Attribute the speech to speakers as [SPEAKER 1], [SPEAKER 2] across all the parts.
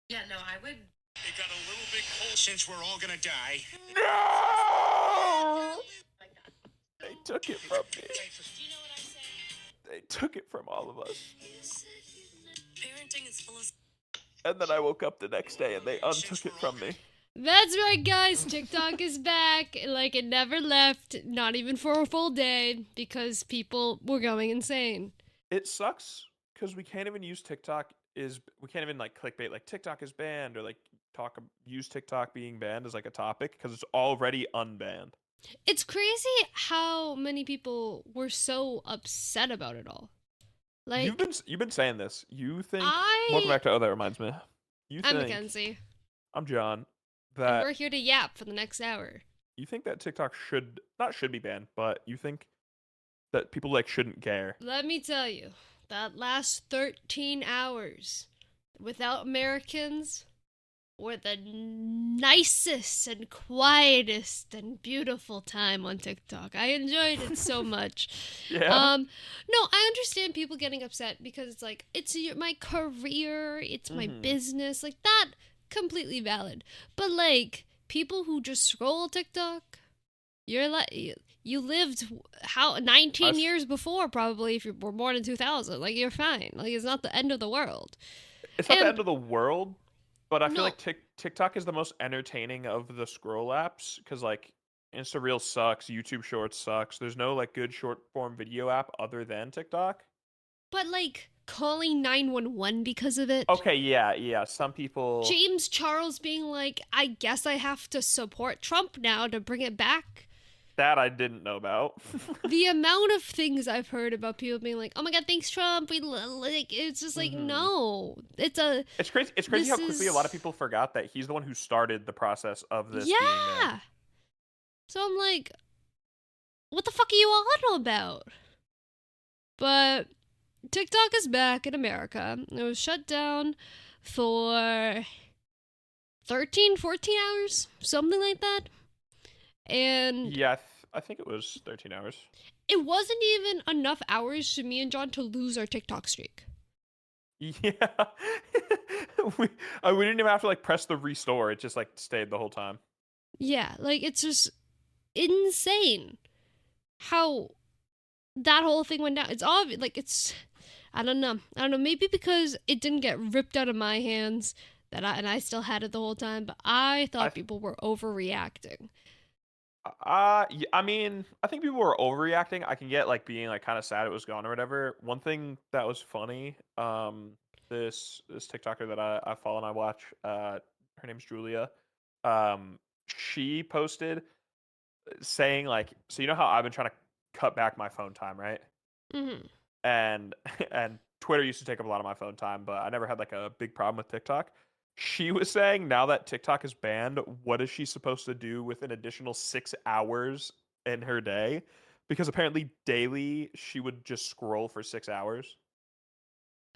[SPEAKER 1] Yeah, no, I would.
[SPEAKER 2] It got a little bit cold since we're all gonna die.
[SPEAKER 3] No!
[SPEAKER 1] Like that.
[SPEAKER 3] They took it from me.
[SPEAKER 1] Do you know what I say?
[SPEAKER 3] They took it from all of us.
[SPEAKER 1] Parenting is full of.
[SPEAKER 3] And then I woke up the next day and they
[SPEAKER 2] Since
[SPEAKER 3] untook
[SPEAKER 2] we're
[SPEAKER 3] it
[SPEAKER 2] all
[SPEAKER 3] from me.
[SPEAKER 4] That's right, guys. TikTok is back. Like, it never left, not even for a full day, because people were going insane.
[SPEAKER 3] It sucks because we can't even use TikTok. We can't even like clickbait like TikTok is banned or like use TikTok being banned as like a topic because it's already unbanned.
[SPEAKER 4] It's crazy how many people were so upset about it all.
[SPEAKER 3] You've
[SPEAKER 4] Like,
[SPEAKER 3] been saying this. You think welcome
[SPEAKER 4] I.
[SPEAKER 3] back to Oh That Reminds Me. You
[SPEAKER 4] I'm
[SPEAKER 3] think
[SPEAKER 4] Mackenzie,
[SPEAKER 3] I'm John
[SPEAKER 4] and
[SPEAKER 3] that
[SPEAKER 4] we're here to yap for the next hour.
[SPEAKER 3] you think that TikTok should be banned, but you think that people like shouldn't care.
[SPEAKER 4] Let me tell you, that last 13 hours without Americans were the nicest and quietest and beautiful time on TikTok. I enjoyed it so much.
[SPEAKER 3] Yeah.
[SPEAKER 4] No, I understand people getting upset because it's like my career, it's my business, like that completely valid. But like people who just scroll TikTok, you're like you lived how 19
[SPEAKER 3] Us-
[SPEAKER 4] years before probably if you were born in 2000. Like you're fine. Like it's not the end of the world.
[SPEAKER 3] It's not the
[SPEAKER 4] And
[SPEAKER 3] end of the world, but I feel
[SPEAKER 4] no,
[SPEAKER 3] like TikTok is the most entertaining of the scroll apps because like Insta sucks, YouTube Shorts sucks. There's no like good short form video app other than TikTok.
[SPEAKER 4] but like calling 911 because of it.
[SPEAKER 3] Okay, yeah. Some people.
[SPEAKER 4] James Charles being like, I guess I have to support Trump now to bring it back.
[SPEAKER 3] That I didn't know about.
[SPEAKER 4] The amount of things I've heard about people being like, "Oh my God, thanks Trump." Like, it's just like, no, it's a.
[SPEAKER 3] It's crazy. It's crazy
[SPEAKER 4] This
[SPEAKER 3] how quickly a lot of
[SPEAKER 4] is
[SPEAKER 3] people forgot that he's the one who started the process of this being banned.
[SPEAKER 4] yeah. So I'm like, what the fuck are you on about? But TikTok is back in America. It was shut down for 13, 14 hours, something like that. And
[SPEAKER 3] Yeah, I think it was 13 hours.
[SPEAKER 4] it wasn't even enough hours for me and John to lose our TikTok streak.
[SPEAKER 3] Yeah, we didn't even have to like press the restore. It just like stayed the whole time.
[SPEAKER 4] Yeah, like it's just insane how that whole thing went down. It's obvious, like it's, I don't know. Maybe because it didn't get ripped out of my hands and I still had it the whole time. But I thought people were overreacting.
[SPEAKER 3] Yeah, I mean, I think people were overreacting. I can get like being like kind of sad it was gone or whatever. One thing that was funny, this TikToker that I follow and I watch, her name's Julia. She posted saying like, so you know how I've been trying to cut back my phone time, right?
[SPEAKER 4] Mm-hmm.
[SPEAKER 3] And and Twitter used to take up a lot of my phone time, but I never had like a big problem with TikTok. She was saying now that TikTok is banned, what is she supposed to do with an additional 6 hours in her day? Because apparently daily she would just scroll for 6 hours,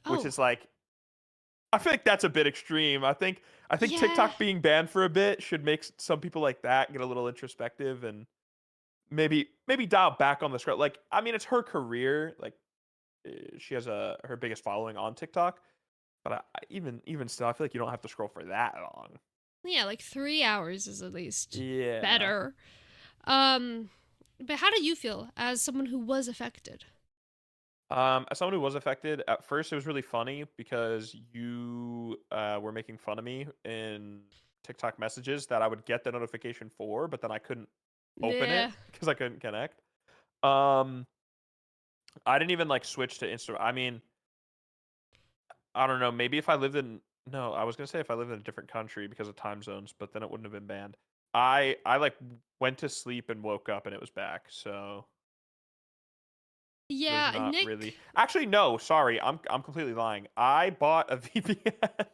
[SPEAKER 3] which
[SPEAKER 4] Oh,
[SPEAKER 3] is like I feel like that's a bit extreme. I think
[SPEAKER 4] yeah.
[SPEAKER 3] TikTok being banned for a bit should make some people like that get a little introspective and maybe dial back on the scroll. Like I mean, it's her career. Like she has her biggest following on TikTok, but even still, I feel like you don't have to scroll for that long.
[SPEAKER 4] Yeah, like 3 hours is at least
[SPEAKER 3] Yeah.
[SPEAKER 4] better. Um, but how do you feel as someone who was affected?
[SPEAKER 3] As someone who was affected, at first it was really funny because you were making fun of me in TikTok messages that I would get the notification for, but then I couldn't open it
[SPEAKER 4] Yeah.
[SPEAKER 3] because I couldn't connect. Um, I didn't even like switch to Instagram. I mean, I don't know. Maybe if I lived in no, I was gonna say if I lived in a different country because of time zones, but then it wouldn't have been banned. I like went to sleep and woke up and it was back. So there's
[SPEAKER 4] Yeah,
[SPEAKER 3] not really.
[SPEAKER 4] Nick.
[SPEAKER 3] Actually, no. Sorry, I'm completely lying. I bought a VPN.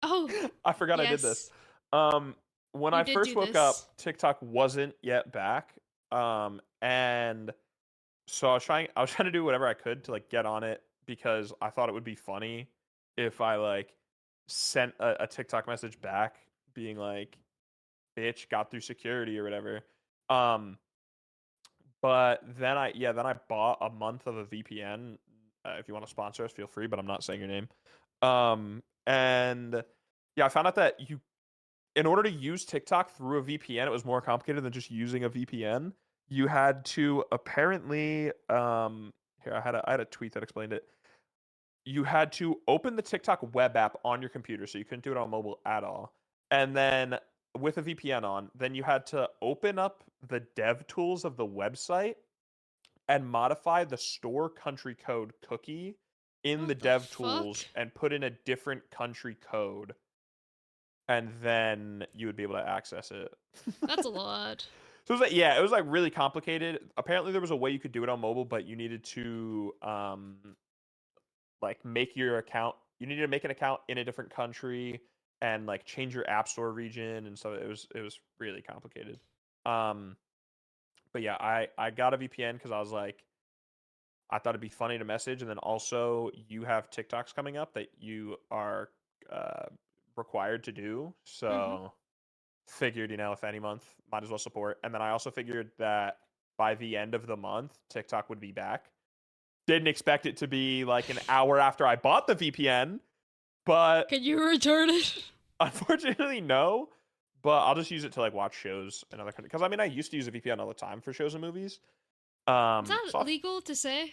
[SPEAKER 4] Oh,
[SPEAKER 3] I forgot I did this.
[SPEAKER 4] yes.
[SPEAKER 3] Um, when
[SPEAKER 4] You
[SPEAKER 3] I
[SPEAKER 4] did
[SPEAKER 3] first
[SPEAKER 4] do
[SPEAKER 3] woke
[SPEAKER 4] this.
[SPEAKER 3] up, TikTok wasn't yet back. And so I was trying to do whatever I could to like get on it because I thought it would be funny if I like sent a TikTok message back being like, "Bitch, got through security" or whatever. Um, but then I bought a month of a VPN. If you want to sponsor us, feel free, but I'm not saying your name. And Yeah, I found out that in order to use TikTok through a VPN, it was more complicated than just using a VPN. You had to apparently, here I had a tweet that explained it. You had to open the TikTok web app on your computer, so you couldn't do it on mobile at all. And then with a VPN on, then you had to open up the dev tools of the website and modify the store country code cookie in
[SPEAKER 4] What
[SPEAKER 3] the
[SPEAKER 4] the
[SPEAKER 3] dev tools
[SPEAKER 4] fuck?
[SPEAKER 3] and put in a different country code, and then you would be able to access it.
[SPEAKER 4] That's a lot.
[SPEAKER 3] So it was like, yeah, it was like really complicated. Apparently there was a way you could do it on mobile, but you needed to like make your account. You needed to make an account in a different country and like change your app store region, and so it was really complicated. But yeah, I got a VPN because I was like, I thought it'd be funny to message, and then also you have TikToks coming up that you are required to do. So figured, if any month, might as well support. And then I also figured that by the end of the month, TikTok would be back. Didn't expect it to be like an hour after I bought the VPN, but
[SPEAKER 4] Can you return it?
[SPEAKER 3] unfortunately, no. But I'll just use it to like watch shows in other countries. Because I mean, I used to use a VPN all the time for shows and movies.
[SPEAKER 4] Is that
[SPEAKER 3] So
[SPEAKER 4] legal to say?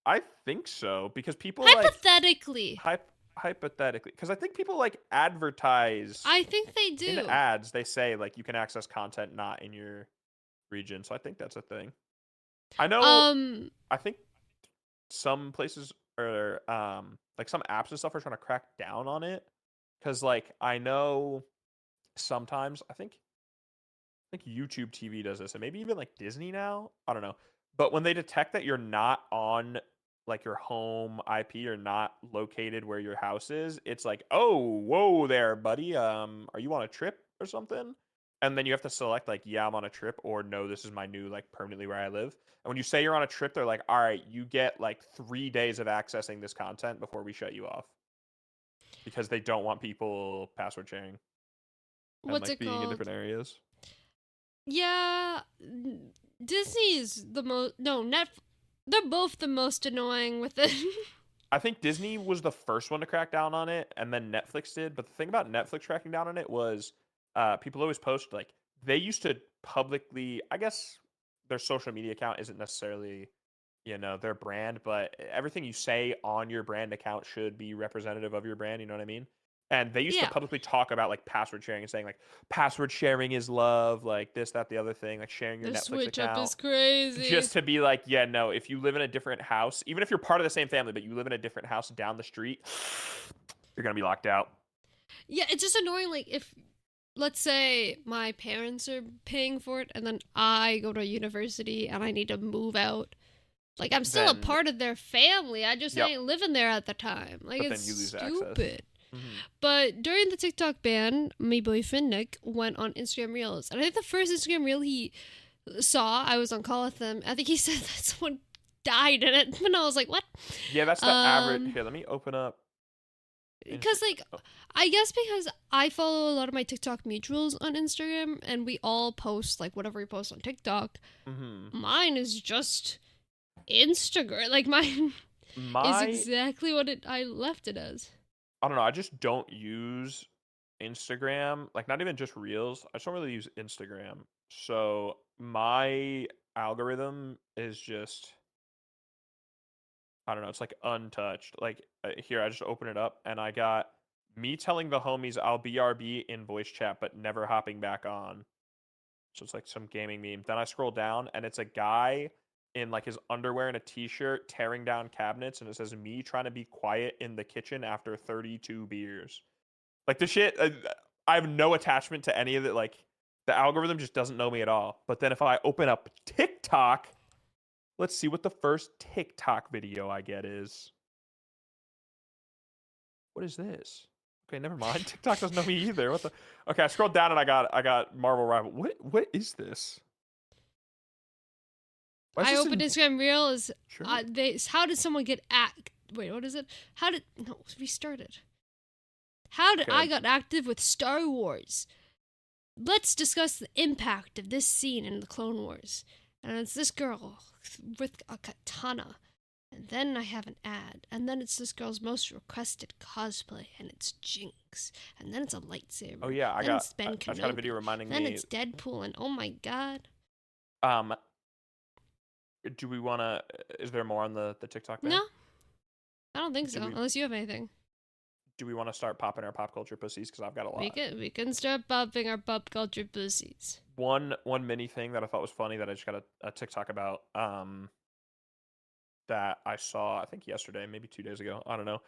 [SPEAKER 3] I think so because people like
[SPEAKER 4] Hypothetically.
[SPEAKER 3] hypothetically, because I think people like advertise
[SPEAKER 4] I think they do.
[SPEAKER 3] in ads. They say like you can access content not in your region. So I think that's a thing. I know. I think some places or like some apps and stuff are trying to crack down on it because like I know sometimes I think YouTube TV does this and maybe even like Disney now. I don't know. But when they detect that you're not on like your home IP or not located where your house is, it's like, "Oh, whoa there, buddy. Are you on a trip or something?" And then you have to select like, "Yeah, I'm on a trip," or "No, this is my new like permanently where I live." And when you say you're on a trip, they're like, "All right, you get like 3 days of accessing this content before we shut you off." Because they don't want people password sharing and
[SPEAKER 4] What's
[SPEAKER 3] like
[SPEAKER 4] it
[SPEAKER 3] being in
[SPEAKER 4] called?
[SPEAKER 3] different areas.
[SPEAKER 4] Yeah, Disney is the most. No, they're both the most annoying with it.
[SPEAKER 3] I think Disney was the first one to crack down on it, and then Netflix did. But the thing about Netflix cracking down on it was people always post like they used to publicly. I guess their social media account isn't necessarily their brand, but everything you say on your brand account should be representative of your brand. You know what I mean? And they used to
[SPEAKER 4] Yeah.
[SPEAKER 3] publicly talk about like password sharing and saying like password sharing is love, like this, that, the other thing, like sharing your
[SPEAKER 4] The
[SPEAKER 3] Netflix
[SPEAKER 4] switch
[SPEAKER 3] account.
[SPEAKER 4] up is crazy.
[SPEAKER 3] Just to be like, yeah, no, if you live in a different house, even if you're part of the same family, but you live in a different house down the street, you're gonna be locked out.
[SPEAKER 4] Yeah, it's just annoying. Like if, let's say, my parents are paying for it, and then I go to university and I need to move out. Like I'm still a
[SPEAKER 3] Then-
[SPEAKER 4] part of their family. I just
[SPEAKER 3] Yep.
[SPEAKER 4] ain't living there at the time. Like
[SPEAKER 3] But then
[SPEAKER 4] it's
[SPEAKER 3] you lose access.
[SPEAKER 4] stupid.
[SPEAKER 3] Mhm.
[SPEAKER 4] But during the TikTok ban, my boyfriend Nick went on Instagram Reels, and I think the first Instagram Reel he saw, I was on call with him. I think he said that someone died in it, and I was like, "What?"
[SPEAKER 3] Yeah, that's the average.
[SPEAKER 4] Um,
[SPEAKER 3] Here, let me open up.
[SPEAKER 4] Because like, I guess because I follow a lot of my TikTok mutuals on Instagram, and we all post like whatever we post on TikTok.
[SPEAKER 3] Mm-hmm.
[SPEAKER 4] Mine is just Instagram. Like mine is exactly what I left it as.
[SPEAKER 3] I don't know. I just don't use Instagram. Like, not even just Reels. I just don't really use Instagram. So my algorithm is just, I don't know. It's like untouched. Like here, I just open it up and I got me telling the homies I'll BRB in voice chat, but never hopping back on. So it's like some gaming meme. Then I scroll down and it's a guy in like his underwear and a t-shirt tearing down cabinets, and it says me trying to be quiet in the kitchen after 32 beers. Like the shit, I have no attachment to any of it. Like the algorithm just doesn't know me at all. But then if I open up TikTok, let's see what the first TikTok video I get is. What is this? Okay, never mind. TikTok doesn't know me either. What the? Okay, I scrolled down and I got Marvel Rival. What is this? Why is
[SPEAKER 4] I
[SPEAKER 3] this
[SPEAKER 4] opened
[SPEAKER 3] in-
[SPEAKER 4] Instagram Reel is
[SPEAKER 3] Sure.
[SPEAKER 4] how did someone get wait, what is it? Restart it. How did
[SPEAKER 3] Okay.
[SPEAKER 4] I got active with Star Wars? Let's discuss the impact of this scene in the Clone Wars. And it's this girl with a katana. And then I have an ad. And then it's this girl's most requested cosplay, and it's Jinx. and then it's a lightsaber.
[SPEAKER 3] Oh yeah,
[SPEAKER 4] then it's Ben
[SPEAKER 3] I just got a
[SPEAKER 4] Kenobi,
[SPEAKER 3] video reminding
[SPEAKER 4] then
[SPEAKER 3] me.
[SPEAKER 4] it's Deadpool, and oh my god.
[SPEAKER 3] Do we want to? Is there more on the TikTok? Ban?
[SPEAKER 4] No, I don't think
[SPEAKER 3] Do
[SPEAKER 4] so.
[SPEAKER 3] we-
[SPEAKER 4] Unless you have anything.
[SPEAKER 3] Do we want to start popping our pop culture pussies? Because I've got a lot.
[SPEAKER 4] We can start popping our pop culture pussies.
[SPEAKER 3] One mini thing that I thought was funny that I just got a TikTok about. That I saw I think yesterday, maybe 2 days ago. I don't know.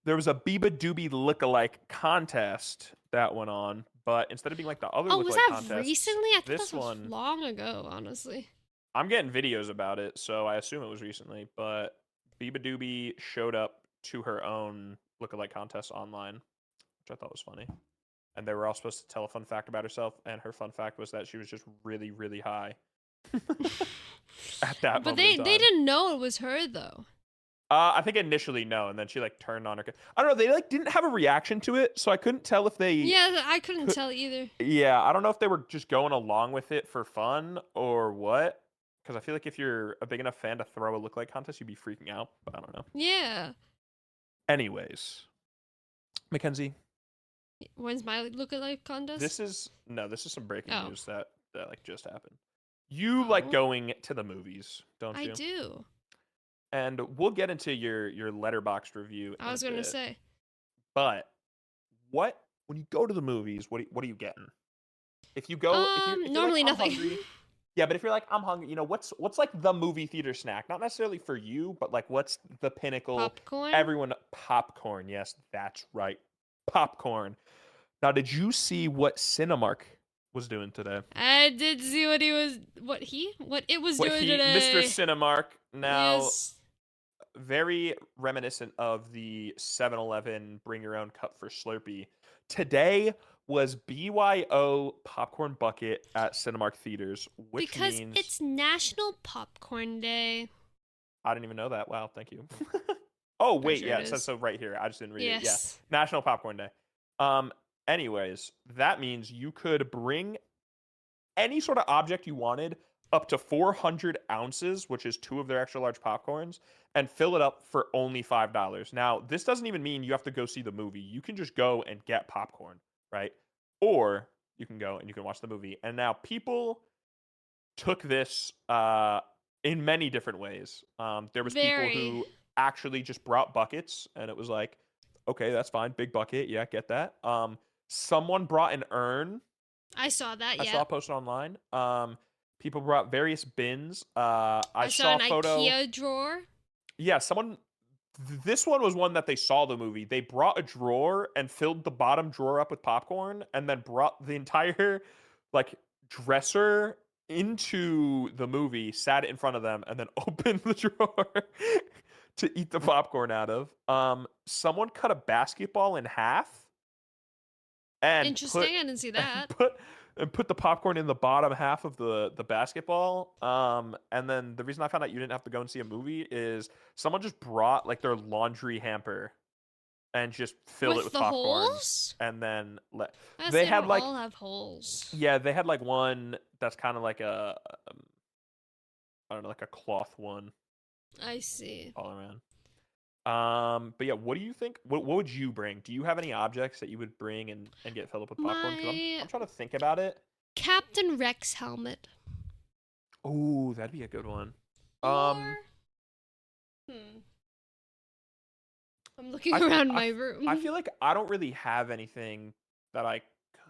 [SPEAKER 3] There was a Biba Doobie lookalike contest that went on, but instead of being like the other
[SPEAKER 4] Oh,
[SPEAKER 3] lookalike
[SPEAKER 4] was that
[SPEAKER 3] contests,
[SPEAKER 4] recently? I thought
[SPEAKER 3] this
[SPEAKER 4] that was
[SPEAKER 3] one
[SPEAKER 4] long ago, honestly.
[SPEAKER 3] I'm getting videos about it, so I assume it was recently. But Biba Doobie showed up to her own lookalike contest online, which I thought was funny. And they were all supposed to tell a fun fact about herself, and her fun fact was that she was just really, really high at that
[SPEAKER 4] But
[SPEAKER 3] moment
[SPEAKER 4] they
[SPEAKER 3] in time.
[SPEAKER 4] didn't know it was her though.
[SPEAKER 3] I think initially no, and then she like turned on her. I don't know. They like didn't have a reaction to it, so I couldn't tell if they.
[SPEAKER 4] Yeah, I couldn't tell either.
[SPEAKER 3] Yeah, I don't know if they were just going along with it for fun or what. Because I feel like if you're a big enough fan to throw a lookalike contest, you'd be freaking out. But I don't know.
[SPEAKER 4] Yeah.
[SPEAKER 3] Anyways, Mackenzie,
[SPEAKER 4] When's my lookalike contest?
[SPEAKER 3] this is some breaking
[SPEAKER 4] Oh.
[SPEAKER 3] news that like just happened. You like
[SPEAKER 4] Oh.
[SPEAKER 3] going to the movies, don't
[SPEAKER 4] I
[SPEAKER 3] you?
[SPEAKER 4] do.
[SPEAKER 3] And we'll get into your Letterboxd review.
[SPEAKER 4] I was
[SPEAKER 3] in a
[SPEAKER 4] gonna
[SPEAKER 3] bit.
[SPEAKER 4] say.
[SPEAKER 3] But when you go to the movies, what are you getting? If you go, if you're
[SPEAKER 4] normally
[SPEAKER 3] like, I'm
[SPEAKER 4] nothing.
[SPEAKER 3] hungry, yeah, but if you're like I'm hungry, you know what's like the movie theater snack? Not necessarily for you, but like what's the pinnacle?
[SPEAKER 4] Popcorn.
[SPEAKER 3] Everyone popcorn. Yes, that's right, popcorn. Now, did you see what Cinemark was doing today?
[SPEAKER 4] I did see what it was doing today.
[SPEAKER 3] Mr. Cinemark. Now,
[SPEAKER 4] Yes.
[SPEAKER 3] very reminiscent of the 7-Eleven bring your own cup for Slurpee. Today was BYO popcorn bucket at Cinemark theaters, which
[SPEAKER 4] Because
[SPEAKER 3] means
[SPEAKER 4] it's National Popcorn Day.
[SPEAKER 3] I didn't even know that. Wow, thank you. Oh wait,
[SPEAKER 4] sure
[SPEAKER 3] yeah,
[SPEAKER 4] it
[SPEAKER 3] it says
[SPEAKER 4] is.
[SPEAKER 3] so right here. I just didn't read it. Yeah,
[SPEAKER 4] Yes.
[SPEAKER 3] National Popcorn Day. Anyways, that means you could bring any sort of object you wanted up to 400 ounces, which is 2 of their extra large popcorns, and fill it up for only $5. Now, this doesn't even mean you have to go see the movie. You can just go and get popcorn, right? Or you can go and you can watch the movie. And now people took this in many different ways. There was
[SPEAKER 4] Very.
[SPEAKER 3] people who actually just brought buckets, and it was like, okay, that's fine, big bucket, yeah, get that. Someone brought an urn.
[SPEAKER 4] I saw that,
[SPEAKER 3] I
[SPEAKER 4] yeah.
[SPEAKER 3] saw it posted online. People brought various bins. I
[SPEAKER 4] saw
[SPEAKER 3] saw
[SPEAKER 4] an
[SPEAKER 3] a photo.
[SPEAKER 4] IKEA drawer.
[SPEAKER 3] Yeah, this one was one that they saw the movie. They brought a drawer and filled the bottom drawer up with popcorn, and then brought the entire like dresser into the movie, sat it in front of them, and then opened the drawer to eat the popcorn out of. Someone cut a basketball in half. And
[SPEAKER 4] Interesting, I didn't see that.
[SPEAKER 3] put the popcorn in the bottom half of the basketball. And then the reason I found out you didn't have to go and see a movie is someone just brought like their laundry hamper and just filled it with
[SPEAKER 4] the
[SPEAKER 3] popcorn.
[SPEAKER 4] holes?
[SPEAKER 3] And then
[SPEAKER 4] I guess
[SPEAKER 3] they
[SPEAKER 4] they
[SPEAKER 3] had
[SPEAKER 4] don't
[SPEAKER 3] like
[SPEAKER 4] all have holes.
[SPEAKER 3] yeah, they had like one that's kind of like a I don't know, like a cloth one
[SPEAKER 4] I see.
[SPEAKER 3] all around. But yeah, what do you think? What would you bring? Do you have any objects that you would bring and get filled up with popcorn? 'Cause
[SPEAKER 4] My-
[SPEAKER 3] I'm trying to think about it.
[SPEAKER 4] Captain Rex helmet.
[SPEAKER 3] Oh, that'd be a good one.
[SPEAKER 4] Or... I'm looking
[SPEAKER 3] I feel-
[SPEAKER 4] around my room.
[SPEAKER 3] I feel like I don't really have anything that I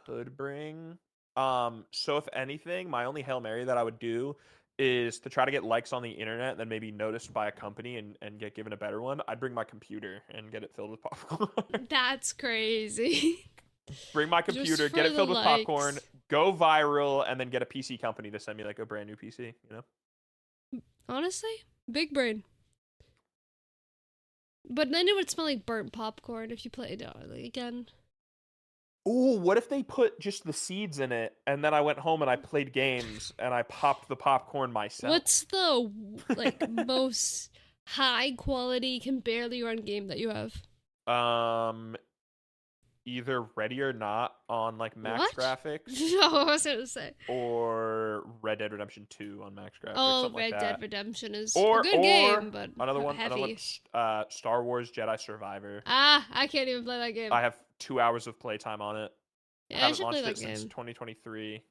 [SPEAKER 3] could bring. So if anything, my only Hail Mary that I would do is to try to get likes on the internet and then maybe noticed by a company and get given a better one. I'd bring my computer and get it filled with popcorn.
[SPEAKER 4] That's crazy.
[SPEAKER 3] Bring my
[SPEAKER 4] Just
[SPEAKER 3] computer,
[SPEAKER 4] for
[SPEAKER 3] get it
[SPEAKER 4] the
[SPEAKER 3] filled with popcorn,
[SPEAKER 4] likes.
[SPEAKER 3] go viral, and then get a PC company to send me like a brand new PC, you know?
[SPEAKER 4] Honestly, big brain. But then it would smell like burnt popcorn if you played it again.
[SPEAKER 3] Ooh, what if they put just the seeds in it and then I went home and I played games and I popped the popcorn myself?
[SPEAKER 4] What's the like most high quality can barely run game that you have?
[SPEAKER 3] Either Ready or Not on like max
[SPEAKER 4] What?
[SPEAKER 3] graphics
[SPEAKER 4] No, I was gonna say.
[SPEAKER 3] or Red Dead Redemption 2 on max graphics.
[SPEAKER 4] Oh,
[SPEAKER 3] something
[SPEAKER 4] Red
[SPEAKER 3] like
[SPEAKER 4] Dead
[SPEAKER 3] that.
[SPEAKER 4] Redemption is
[SPEAKER 3] Or
[SPEAKER 4] a good game, but
[SPEAKER 3] another one,
[SPEAKER 4] heavy.
[SPEAKER 3] Star Wars Jedi Survivor.
[SPEAKER 4] Ah, I can't even play that game.
[SPEAKER 3] I have 2 hours of playtime on it.
[SPEAKER 4] Yeah, I
[SPEAKER 3] Haven't
[SPEAKER 4] should play
[SPEAKER 3] launched
[SPEAKER 4] that
[SPEAKER 3] it since
[SPEAKER 4] game.
[SPEAKER 3] 2023.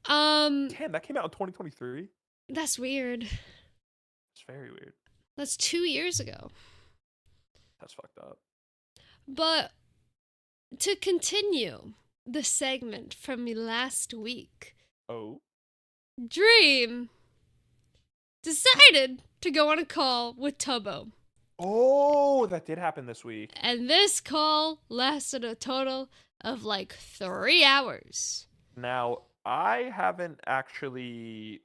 [SPEAKER 4] Um,
[SPEAKER 3] Damn, that came out in 2023.
[SPEAKER 4] that's weird.
[SPEAKER 3] It's very weird.
[SPEAKER 4] That's 2 years ago.
[SPEAKER 3] That's fucked up.
[SPEAKER 4] But to continue the segment from last week,
[SPEAKER 3] Oh.
[SPEAKER 4] Dream decided to go on a call with Tubbo.
[SPEAKER 3] Oh, that did happen this week.
[SPEAKER 4] And this call lasted a total of like 3 hours.
[SPEAKER 3] Now, I haven't actually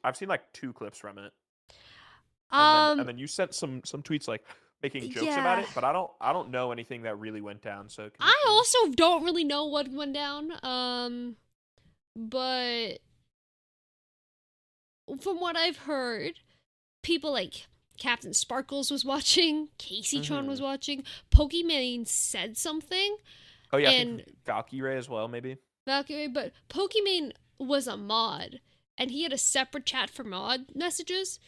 [SPEAKER 3] I've seen like 2 clips from it. And then you sent some tweets like making jokes about it,
[SPEAKER 4] yeah.
[SPEAKER 3] but I don't know anything that really went down. So can you
[SPEAKER 4] I
[SPEAKER 3] tell me?
[SPEAKER 4] also don't really know what went down. But from what I've heard, people like Captain Sparkles was watching, Casey Tron was watching, Pokimane said something,
[SPEAKER 3] Oh yeah, I
[SPEAKER 4] and
[SPEAKER 3] think Valkyrie as well, maybe.
[SPEAKER 4] Valkyrie, but Pokimane was a mod, and he had a separate chat for mod messages.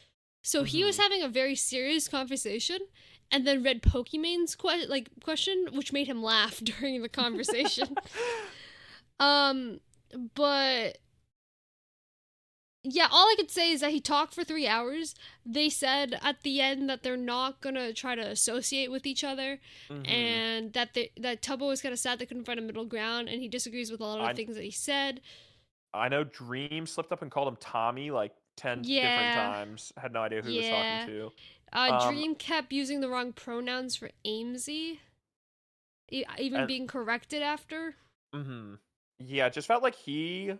[SPEAKER 4] So he was having a very serious conversation, and then read Pokimane's question, which made him laugh during the conversation. But yeah, all I could say is that he talked for 3 hours. They said at the end that they're not gonna try to associate with each other, and that Tubbo was kind of sad they couldn't find a middle ground, and he disagrees with a lot of the things that he said.
[SPEAKER 3] I know Dream slipped up and called him Tommy like 10 different times. Had no idea who he was talking to.
[SPEAKER 4] Dream kept using the wrong pronouns for Amesy, even being corrected after.
[SPEAKER 3] Yeah, it just felt like he,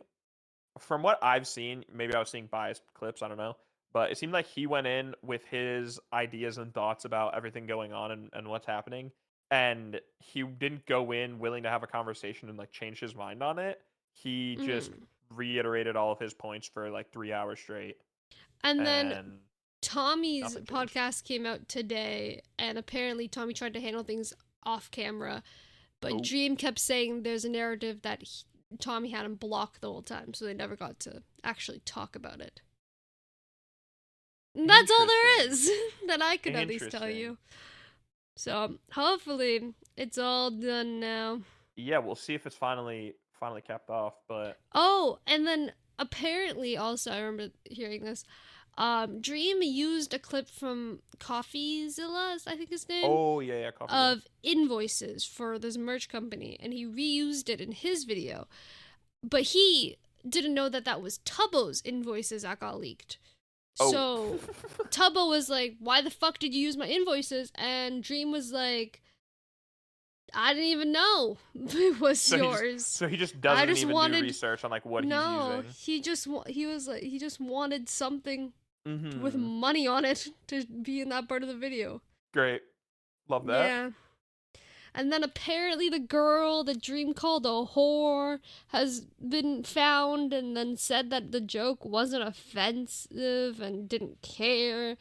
[SPEAKER 3] from what I've seen, maybe I was seeing biased clips, I don't know, but it seemed like he went in with his ideas and thoughts about everything going on and what's happening, and he didn't go in willing to have a conversation and like change his mind on it. He just reiterated all of his points for like 3 hours straight.
[SPEAKER 4] And then Tommy's
[SPEAKER 3] nothing changed.
[SPEAKER 4] podcast came out today, and apparently Tommy tried to handle things off camera, but Dream kept saying there's a narrative that Tommy had him blocked the whole time, so they never got to actually talk about it. And that's all there is that I could at least tell you. So hopefully it's all done now.
[SPEAKER 3] Yeah, we'll see if it's finally capped off. But
[SPEAKER 4] and then apparently also I remember hearing this. Dream used a clip from CoffeeZilla, I think his name.
[SPEAKER 3] Oh yeah, CoffeeZilla.
[SPEAKER 4] Of invoices for this merch company, and he reused it in his video, but he didn't know that was Tubbo's invoices that got leaked. So Tubbo was like, "Why the fuck did you use my invoices?" And Dream was like, "I didn't even know it was yours."
[SPEAKER 3] So he just doesn't even do research on like what he's using.
[SPEAKER 4] He just wanted something with money on it to be in that part of the video.
[SPEAKER 3] Great. Love that.
[SPEAKER 4] Yeah. And then apparently the girl that Dream called a whore has been found, and then said that the joke wasn't offensive and didn't care,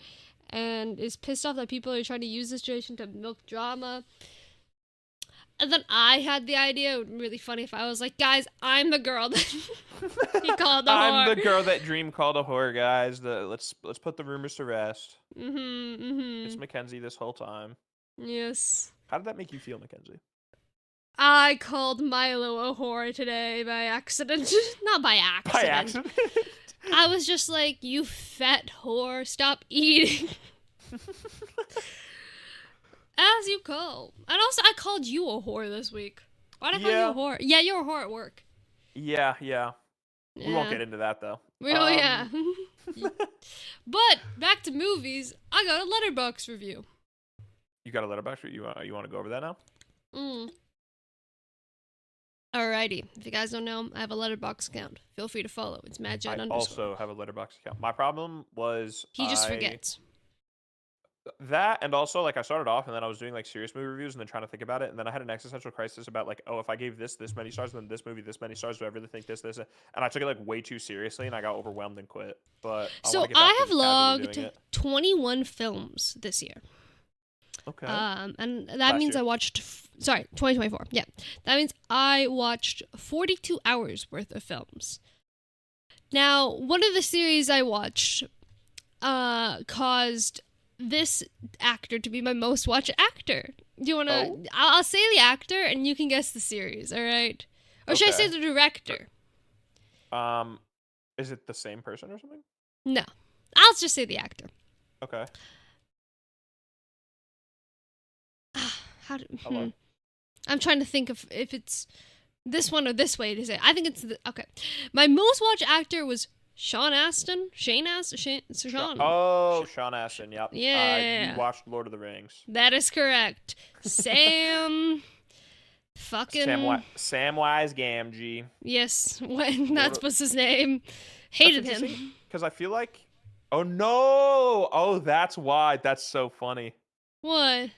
[SPEAKER 4] and is pissed off that people are trying to use this situation to milk drama. And then I had the idea, it would be really funny if I was like, guys, I'm the girl that he called a whore.
[SPEAKER 3] I'm the girl that Dream called a whore, guys. Let's put the rumors to rest. It's Mackenzie this whole time.
[SPEAKER 4] Yes.
[SPEAKER 3] How did that make you feel, Mackenzie?
[SPEAKER 4] I called Milo a whore today by accident. Not by accident.
[SPEAKER 3] By accident?
[SPEAKER 4] I was just like, you fat whore, stop eating. As you call. And also, I called you a whore this week. Why'd I call you a whore? Yeah, you're a whore at work.
[SPEAKER 3] Yeah. We won't get into that, though.
[SPEAKER 4] Yeah. But, back to movies, I got a Letterboxd review.
[SPEAKER 3] You got a Letterboxd review? You want to go over that now?
[SPEAKER 4] Alrighty. If you guys don't know, I have a Letterboxd account. Feel free to follow. It's MadJet_.
[SPEAKER 3] I also have a Letterboxd account. My problem was
[SPEAKER 4] he just forgets.
[SPEAKER 3] That, and also, like, I started off and then I was doing like serious movie reviews and then trying to think about it, and then I had an existential crisis about like, oh, if I gave this many stars, then this movie this many stars, do I really think this, and I took it like way too seriously and I got overwhelmed and quit. But
[SPEAKER 4] I have logged 21 films this year.
[SPEAKER 3] Okay.
[SPEAKER 4] And that means I watched 2024. Yeah. That means I watched 42 hours worth of films. Now, one of the series I watched caused this actor to be my most watched actor. Do you wanna?
[SPEAKER 3] Oh.
[SPEAKER 4] I'll say the actor, and you can guess the series. All right? Or should I say
[SPEAKER 3] Okay.
[SPEAKER 4] the director?
[SPEAKER 3] Is it the same person or something?
[SPEAKER 4] No, I'll just say the actor.
[SPEAKER 3] Okay.
[SPEAKER 4] How do?
[SPEAKER 3] Hello.
[SPEAKER 4] I'm trying to think of if it's this one or this way to say. I think it's okay. My most watched actor was Sean Astin. Sean.
[SPEAKER 3] Oh, Sean Astin. Yep.
[SPEAKER 4] Yeah.
[SPEAKER 3] You watched Lord of the Rings.
[SPEAKER 4] That is correct. Sam. Fucking.
[SPEAKER 3] Samwise Gamgee.
[SPEAKER 4] Yes, when that's what's his name. Hated him.
[SPEAKER 3] Because I feel like. Oh no! Oh, that's why. That's so funny.
[SPEAKER 4] What?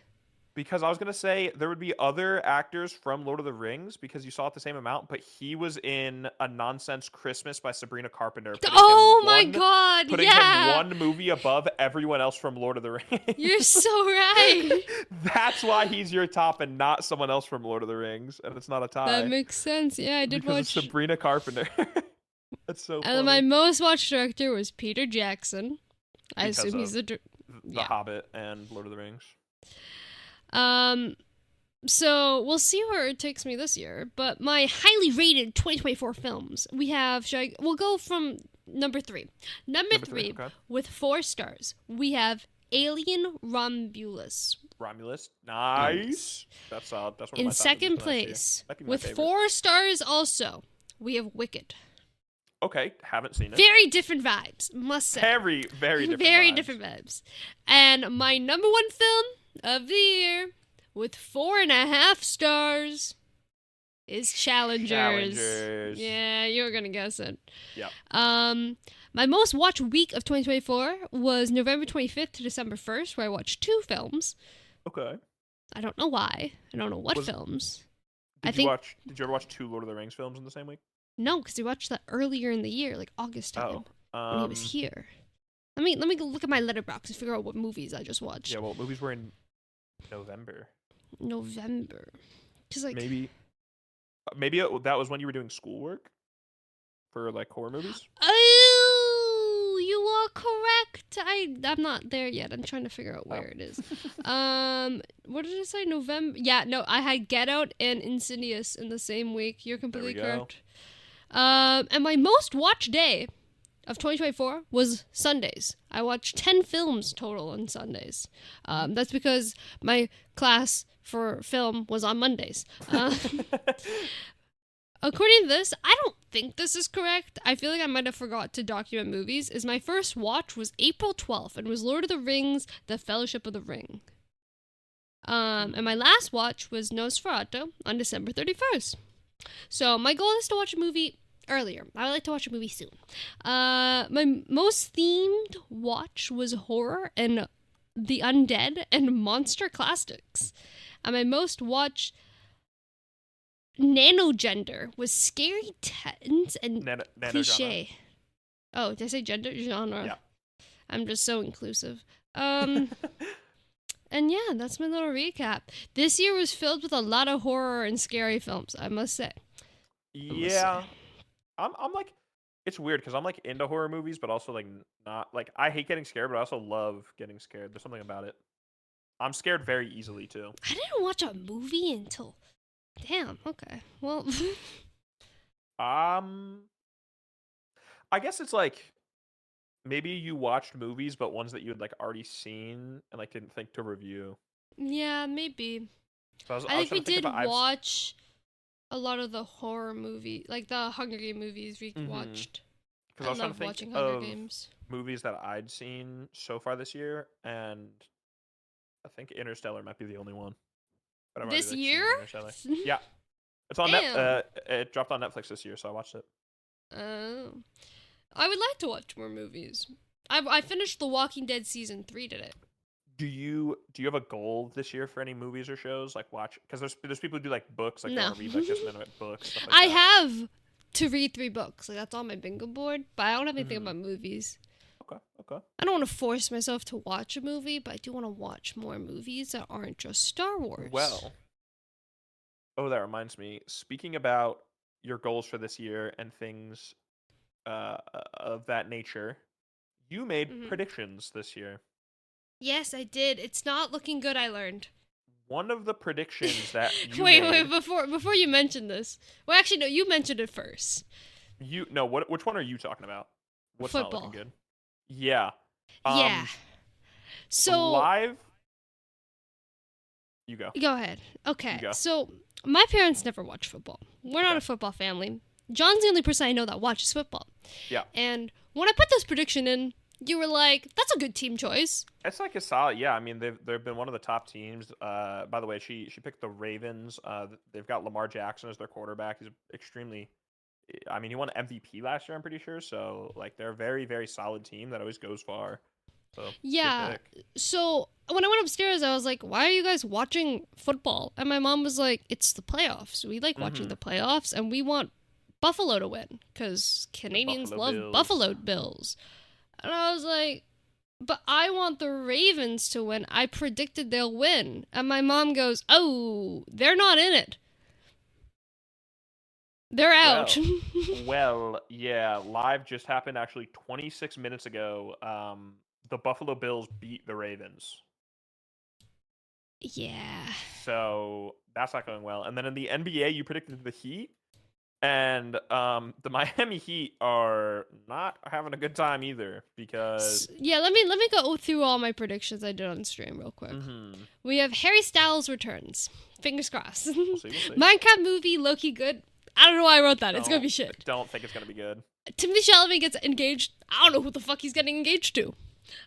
[SPEAKER 3] Because I was gonna say there would be other actors from Lord of the Rings because you saw it the same amount, but he was in A Nonsense Christmas by Sabrina Carpenter.
[SPEAKER 4] Oh my god!
[SPEAKER 3] Putting
[SPEAKER 4] Yeah.
[SPEAKER 3] him one movie above everyone else from Lord of the Rings.
[SPEAKER 4] You're so right.
[SPEAKER 3] That's why he's your top and not someone else from Lord of the Rings, and it's not a tie.
[SPEAKER 4] That makes sense. Yeah, I did
[SPEAKER 3] because
[SPEAKER 4] watch.
[SPEAKER 3] of Sabrina Carpenter. That's so funny.
[SPEAKER 4] And my most watched director was Peter Jackson. I
[SPEAKER 3] Because
[SPEAKER 4] assume he's
[SPEAKER 3] of
[SPEAKER 4] the.
[SPEAKER 3] The Hobbit and Lord of the Rings.
[SPEAKER 4] So we'll see where it takes me this year. But my highly rated 2024 films, we have. We'll go from number 3. Number three,
[SPEAKER 3] okay.
[SPEAKER 4] with 4 stars, we have Alien Romulus.
[SPEAKER 3] Romulus, nice. That's one of my
[SPEAKER 4] In
[SPEAKER 3] top
[SPEAKER 4] second
[SPEAKER 3] movies from last year.
[SPEAKER 4] place,
[SPEAKER 3] Might be my
[SPEAKER 4] with
[SPEAKER 3] favorite.
[SPEAKER 4] 4 stars, also, we have Wicked.
[SPEAKER 3] Okay, haven't seen it.
[SPEAKER 4] Very different vibes, must say.
[SPEAKER 3] Very, very different.
[SPEAKER 4] Very
[SPEAKER 3] vibes.
[SPEAKER 4] different vibes. And my number 1 film of the year, with 4.5 stars, is Challengers. Yeah, you were gonna guess it.
[SPEAKER 3] Yeah.
[SPEAKER 4] My most watched week of 2024 was November 25th to December 1st, where I watched 2 films.
[SPEAKER 3] Okay.
[SPEAKER 4] I don't know why. I don't know what
[SPEAKER 3] Was-
[SPEAKER 4] films.
[SPEAKER 3] Did you ever watch 2 Lord of the Rings films in the same week?
[SPEAKER 4] No, because we watched that earlier in the year, like August time, when he was here. Let me go look at my letterbox and figure out what movies I just watched.
[SPEAKER 3] Yeah, well, movies were in November.
[SPEAKER 4] November, because like
[SPEAKER 3] Maybe that was when you were doing schoolwork for like horror movies.
[SPEAKER 4] Oh, you are correct. I'm not there yet. I'm trying to figure out where it is. What did I say? November? Yeah, no, I had Get Out and Insidious in the same week. You're completely
[SPEAKER 3] There we go.
[SPEAKER 4] correct. And my most watched day of 2024 was Sundays. I watched 10 films total on Sundays. That's because my class for film was on Mondays. According to this, I don't think this is correct. I feel like I might have forgot to document movies. Is my first watch was April 12th and was Lord of the Rings: The Fellowship of the Ring. And my last watch was Nosferatu on December 31st. So my goal is to watch a movie earlier. I would like to watch a movie soon. My most themed watch was horror and the undead and monster classics. And my most watched nanogender was scary, tense, and
[SPEAKER 3] Nano
[SPEAKER 4] cliche. Oh, did I say gender? Genre.
[SPEAKER 3] Yeah.
[SPEAKER 4] I'm just so inclusive. And yeah, that's my little recap. This year was filled with a lot of horror and scary films, I must say.
[SPEAKER 3] Yeah, I'm like, it's weird because I'm like into horror movies, but also like not like I hate getting scared, but I also love getting scared. There's something about it. I'm scared very easily too.
[SPEAKER 4] I didn't watch a movie until. Damn. Okay. Well.
[SPEAKER 3] I guess it's like maybe you watched movies, but ones that you had like already seen and like didn't think to review.
[SPEAKER 4] Yeah, maybe.
[SPEAKER 3] So
[SPEAKER 4] I think we
[SPEAKER 3] trying to
[SPEAKER 4] did
[SPEAKER 3] about-
[SPEAKER 4] watch a lot of the horror movie, like the Hunger Game movies we watched.
[SPEAKER 3] Because I was trying
[SPEAKER 4] love
[SPEAKER 3] to think
[SPEAKER 4] watching Hunger
[SPEAKER 3] of
[SPEAKER 4] Games.
[SPEAKER 3] movies that I'd seen so far this year, and I think Interstellar might be the only one. But I've already,
[SPEAKER 4] This
[SPEAKER 3] like, seen
[SPEAKER 4] year?
[SPEAKER 3] Interstellar. Yeah, it's on
[SPEAKER 4] Damn.
[SPEAKER 3] it dropped on Netflix this year, so I watched it.
[SPEAKER 4] Oh. I would like to watch more movies. I finished The Walking Dead season 3 today.
[SPEAKER 3] Do you have a goal this year for any movies or shows like watch? Because there's people who do like books, like they
[SPEAKER 4] No.
[SPEAKER 3] want to read like just minute books. Stuff like
[SPEAKER 4] I
[SPEAKER 3] that.
[SPEAKER 4] have to read 3 books. Like that's on my bingo board, but I don't have anything about movies.
[SPEAKER 3] Okay.
[SPEAKER 4] I don't want to force myself to watch a movie, but I do want to watch more movies that aren't just Star Wars.
[SPEAKER 3] Well, that reminds me. Speaking about your goals for this year and things of that nature, you made
[SPEAKER 4] Mhm.
[SPEAKER 3] predictions this year.
[SPEAKER 4] Yes, I did. It's not looking good, I learned.
[SPEAKER 3] one of the predictions that you
[SPEAKER 4] wait,
[SPEAKER 3] made,
[SPEAKER 4] before you mention this. Well, actually, no, you mentioned it first.
[SPEAKER 3] which one are you talking about? What's not
[SPEAKER 4] Football.
[SPEAKER 3] looking good? Yeah.
[SPEAKER 4] Yeah. So
[SPEAKER 3] live. You go.
[SPEAKER 4] go ahead. Okay.
[SPEAKER 3] You go.
[SPEAKER 4] So my parents never watch football. We're not
[SPEAKER 3] Okay.
[SPEAKER 4] a football family. John's the only person I know that watches football.
[SPEAKER 3] Yeah.
[SPEAKER 4] And when I put this prediction in, you were like, "That's a good team choice."
[SPEAKER 3] It's like a solid. Yeah, I mean they've been one of the top teams. By the way, she picked the Ravens. They've got Lamar Jackson as their quarterback. He's extremely. I mean, he won MVP last year. I'm pretty sure. So like they're a very very solid team that always goes far. So good
[SPEAKER 4] Yeah.
[SPEAKER 3] pick.
[SPEAKER 4] So when I went upstairs, I was like, "Why are you guys watching football?" And my mom was like, "It's the playoffs. We like watching
[SPEAKER 3] Mhm.
[SPEAKER 4] the playoffs, and we want Buffalo to win because Canadians
[SPEAKER 3] Buffalo
[SPEAKER 4] love
[SPEAKER 3] Bills.
[SPEAKER 4] Buffalo Bills." And I was like, "But I want the Ravens to win. I predicted they'll win." And my mom goes, "Oh, they're not in it. They're out."
[SPEAKER 3] Well, yeah, live just happened actually 26 minutes ago. The Buffalo Bills beat the Ravens.
[SPEAKER 4] Yeah.
[SPEAKER 3] So that's not going well. And then in the NBA, you predicted the Heat. And the Miami Heat are not having a good time either because
[SPEAKER 4] Yeah, let me go through all my predictions I did on stream real quick.
[SPEAKER 3] Mhm.
[SPEAKER 4] We have Harry Styles returns. Fingers crossed.
[SPEAKER 3] We'll see.
[SPEAKER 4] Minecraft movie, Loki good. I don't know why I wrote that. It's gonna be shit.
[SPEAKER 3] Don't think it's gonna be good.
[SPEAKER 4] Timothy Chalamet gets engaged. I don't know who the fuck he's getting engaged to.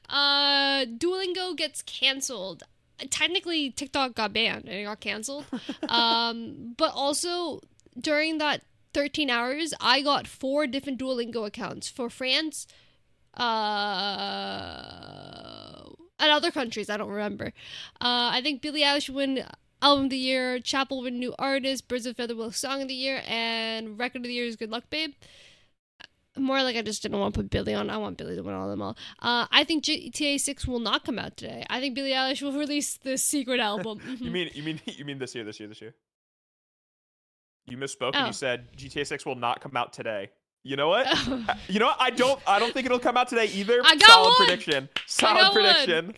[SPEAKER 4] Duolingo gets canceled. Technically, TikTok got banned and it got canceled. But also during that 13 hours, I got 4 different Duolingo accounts for France, and other countries. I don't remember. I think Billie Eilish win Album of the Year, Chapel win New Artist, Birds of a Feather will Song of the Year, and Record of the Year is Good Luck Babe. More like I just didn't want to put Billie on. I want Billie to win all of them all. I think GTA 6 will not come out today. I think Billie Eilish will release the secret album.
[SPEAKER 3] You mean this year? You misspoke and
[SPEAKER 4] Oh.
[SPEAKER 3] you said GTA 6 will not come out today. You know what? You know what? I don't think it'll come out today either.
[SPEAKER 4] I got
[SPEAKER 3] Solid
[SPEAKER 4] one!
[SPEAKER 3] prediction.
[SPEAKER 4] I
[SPEAKER 3] Solid
[SPEAKER 4] got one!
[SPEAKER 3] prediction.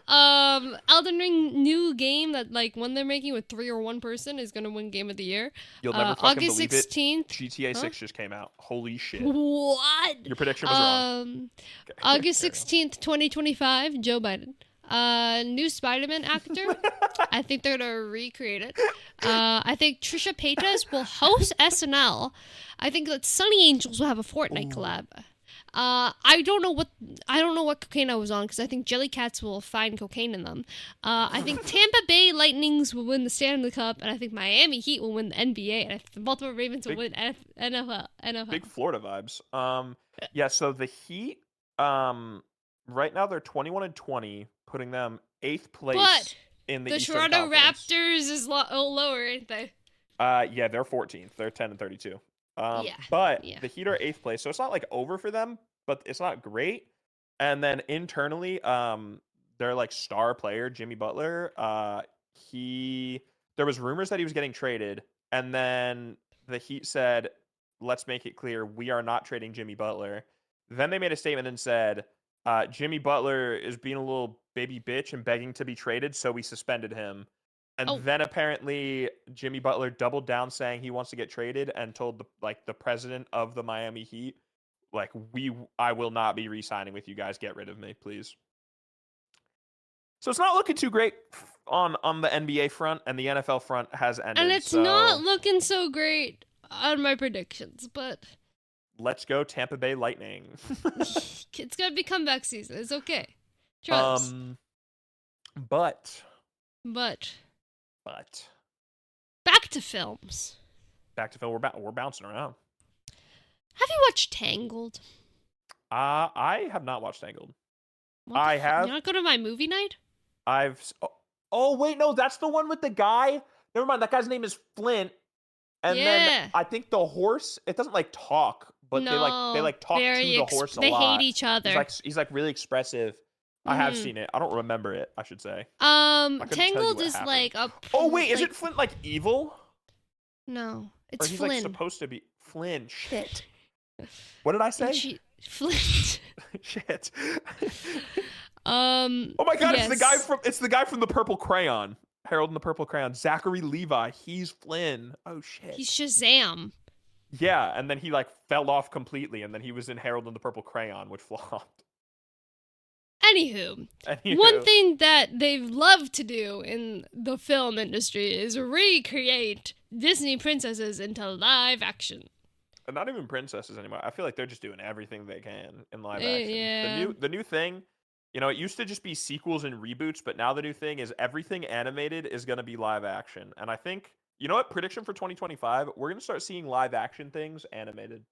[SPEAKER 4] Elden Ring new game that like one they're making with 3 or 1 person is gonna win Game of the Year.
[SPEAKER 3] You'll never fucking
[SPEAKER 4] August
[SPEAKER 3] believe
[SPEAKER 4] 16th.
[SPEAKER 3] it. GTA
[SPEAKER 4] Huh?
[SPEAKER 3] 6 just came out. Holy shit.
[SPEAKER 4] What?
[SPEAKER 3] Your prediction was wrong. Okay,
[SPEAKER 4] August
[SPEAKER 3] carry on.
[SPEAKER 4] 16th, 2025, Joe Biden. New Spider-Man actor. I think they're gonna recreate it. I think Trisha Paytas will host SNL. I think that Sunny Angels will have a Fortnite collab. I don't know what cocaine I was on because I think Jellycats will find cocaine in them. I think Tampa Bay Lightnings will win the Stanley Cup, and I think Miami Heat will win the NBA, and I think the Baltimore Ravens will win NFL.
[SPEAKER 3] Big Florida vibes. Yeah, so the Heat, right now they're 21-20, putting them 8th place
[SPEAKER 4] But
[SPEAKER 3] in the
[SPEAKER 4] the
[SPEAKER 3] Eastern
[SPEAKER 4] Toronto
[SPEAKER 3] Conference.
[SPEAKER 4] Raptors is lower, ain't they?
[SPEAKER 3] Yeah, they're 14th. They're 10-32.
[SPEAKER 4] Yeah,
[SPEAKER 3] But
[SPEAKER 4] yeah.
[SPEAKER 3] the Heat are 8th place, so it's not like over for them, but it's not great. And then internally, their like star player Jimmy Butler, there was rumors that he was getting traded, and then the Heat said, "Let's make it clear we are not trading Jimmy Butler." Then they made a statement and said, "Jimmy Butler is being a little baby bitch and begging to be traded, so we suspended him." And
[SPEAKER 4] Oh.
[SPEAKER 3] then apparently Jimmy Butler doubled down saying he wants to get traded and told the president of the Miami Heat, like, I will not be re-signing with you guys. Get rid of me, please. So it's not looking too great on the NBA front, and the NFL front has ended.
[SPEAKER 4] And it's
[SPEAKER 3] so
[SPEAKER 4] not looking so great on my predictions, but
[SPEAKER 3] let's go Tampa Bay Lightning.
[SPEAKER 4] it's gonna be comeback season. It's okay. Trust.
[SPEAKER 3] But
[SPEAKER 4] back to films.
[SPEAKER 3] back to Phil, we're bouncing around.
[SPEAKER 4] Have you watched Tangled?
[SPEAKER 3] I have not watched Tangled.
[SPEAKER 4] What
[SPEAKER 3] I
[SPEAKER 4] the fuck?
[SPEAKER 3] have.
[SPEAKER 4] You not go to my movie night?
[SPEAKER 3] Oh wait, no, that's the one with the guy. Never mind, that guy's name is Flint. And
[SPEAKER 4] Yeah.
[SPEAKER 3] then I think the horse, it doesn't like talk, but they like talk to the horse a
[SPEAKER 4] they
[SPEAKER 3] lot.
[SPEAKER 4] hate each other.
[SPEAKER 3] He's like really expressive. I have
[SPEAKER 4] Mhm.
[SPEAKER 3] seen it. I don't remember it, I should say. couldn't tell you
[SPEAKER 4] Tangled
[SPEAKER 3] what
[SPEAKER 4] is
[SPEAKER 3] happened.
[SPEAKER 4] like a.
[SPEAKER 3] Oh wait, is
[SPEAKER 4] like-
[SPEAKER 3] it Flint like evil?
[SPEAKER 4] No,
[SPEAKER 3] Or
[SPEAKER 4] it's
[SPEAKER 3] he's
[SPEAKER 4] Flynn.
[SPEAKER 3] like supposed to be Flynn. Shit. What did I say?
[SPEAKER 4] Flint.
[SPEAKER 3] Shit.
[SPEAKER 4] Oh
[SPEAKER 3] Oh my god,
[SPEAKER 4] yes.
[SPEAKER 3] it's the guy from the Purple Crayon. Harold and the Purple Crayon. Zachary Levi, he's Flynn. Oh shit.
[SPEAKER 4] He's Shazam.
[SPEAKER 3] Yeah, and then he like fell off completely, and then he was in Harold and the Purple Crayon, which flopped.
[SPEAKER 4] Anywho, one thing that they love to do in the film industry is recreate Disney princesses into live action.
[SPEAKER 3] And not even princesses anymore. I feel like they're just doing everything they can in live action.
[SPEAKER 4] Yeah.
[SPEAKER 3] The new thing, you know, it used to just be sequels and reboots, but now the new thing is everything animated is going to be live action. And I think, you know what, prediction for 2025, we're going to start seeing live action things animated.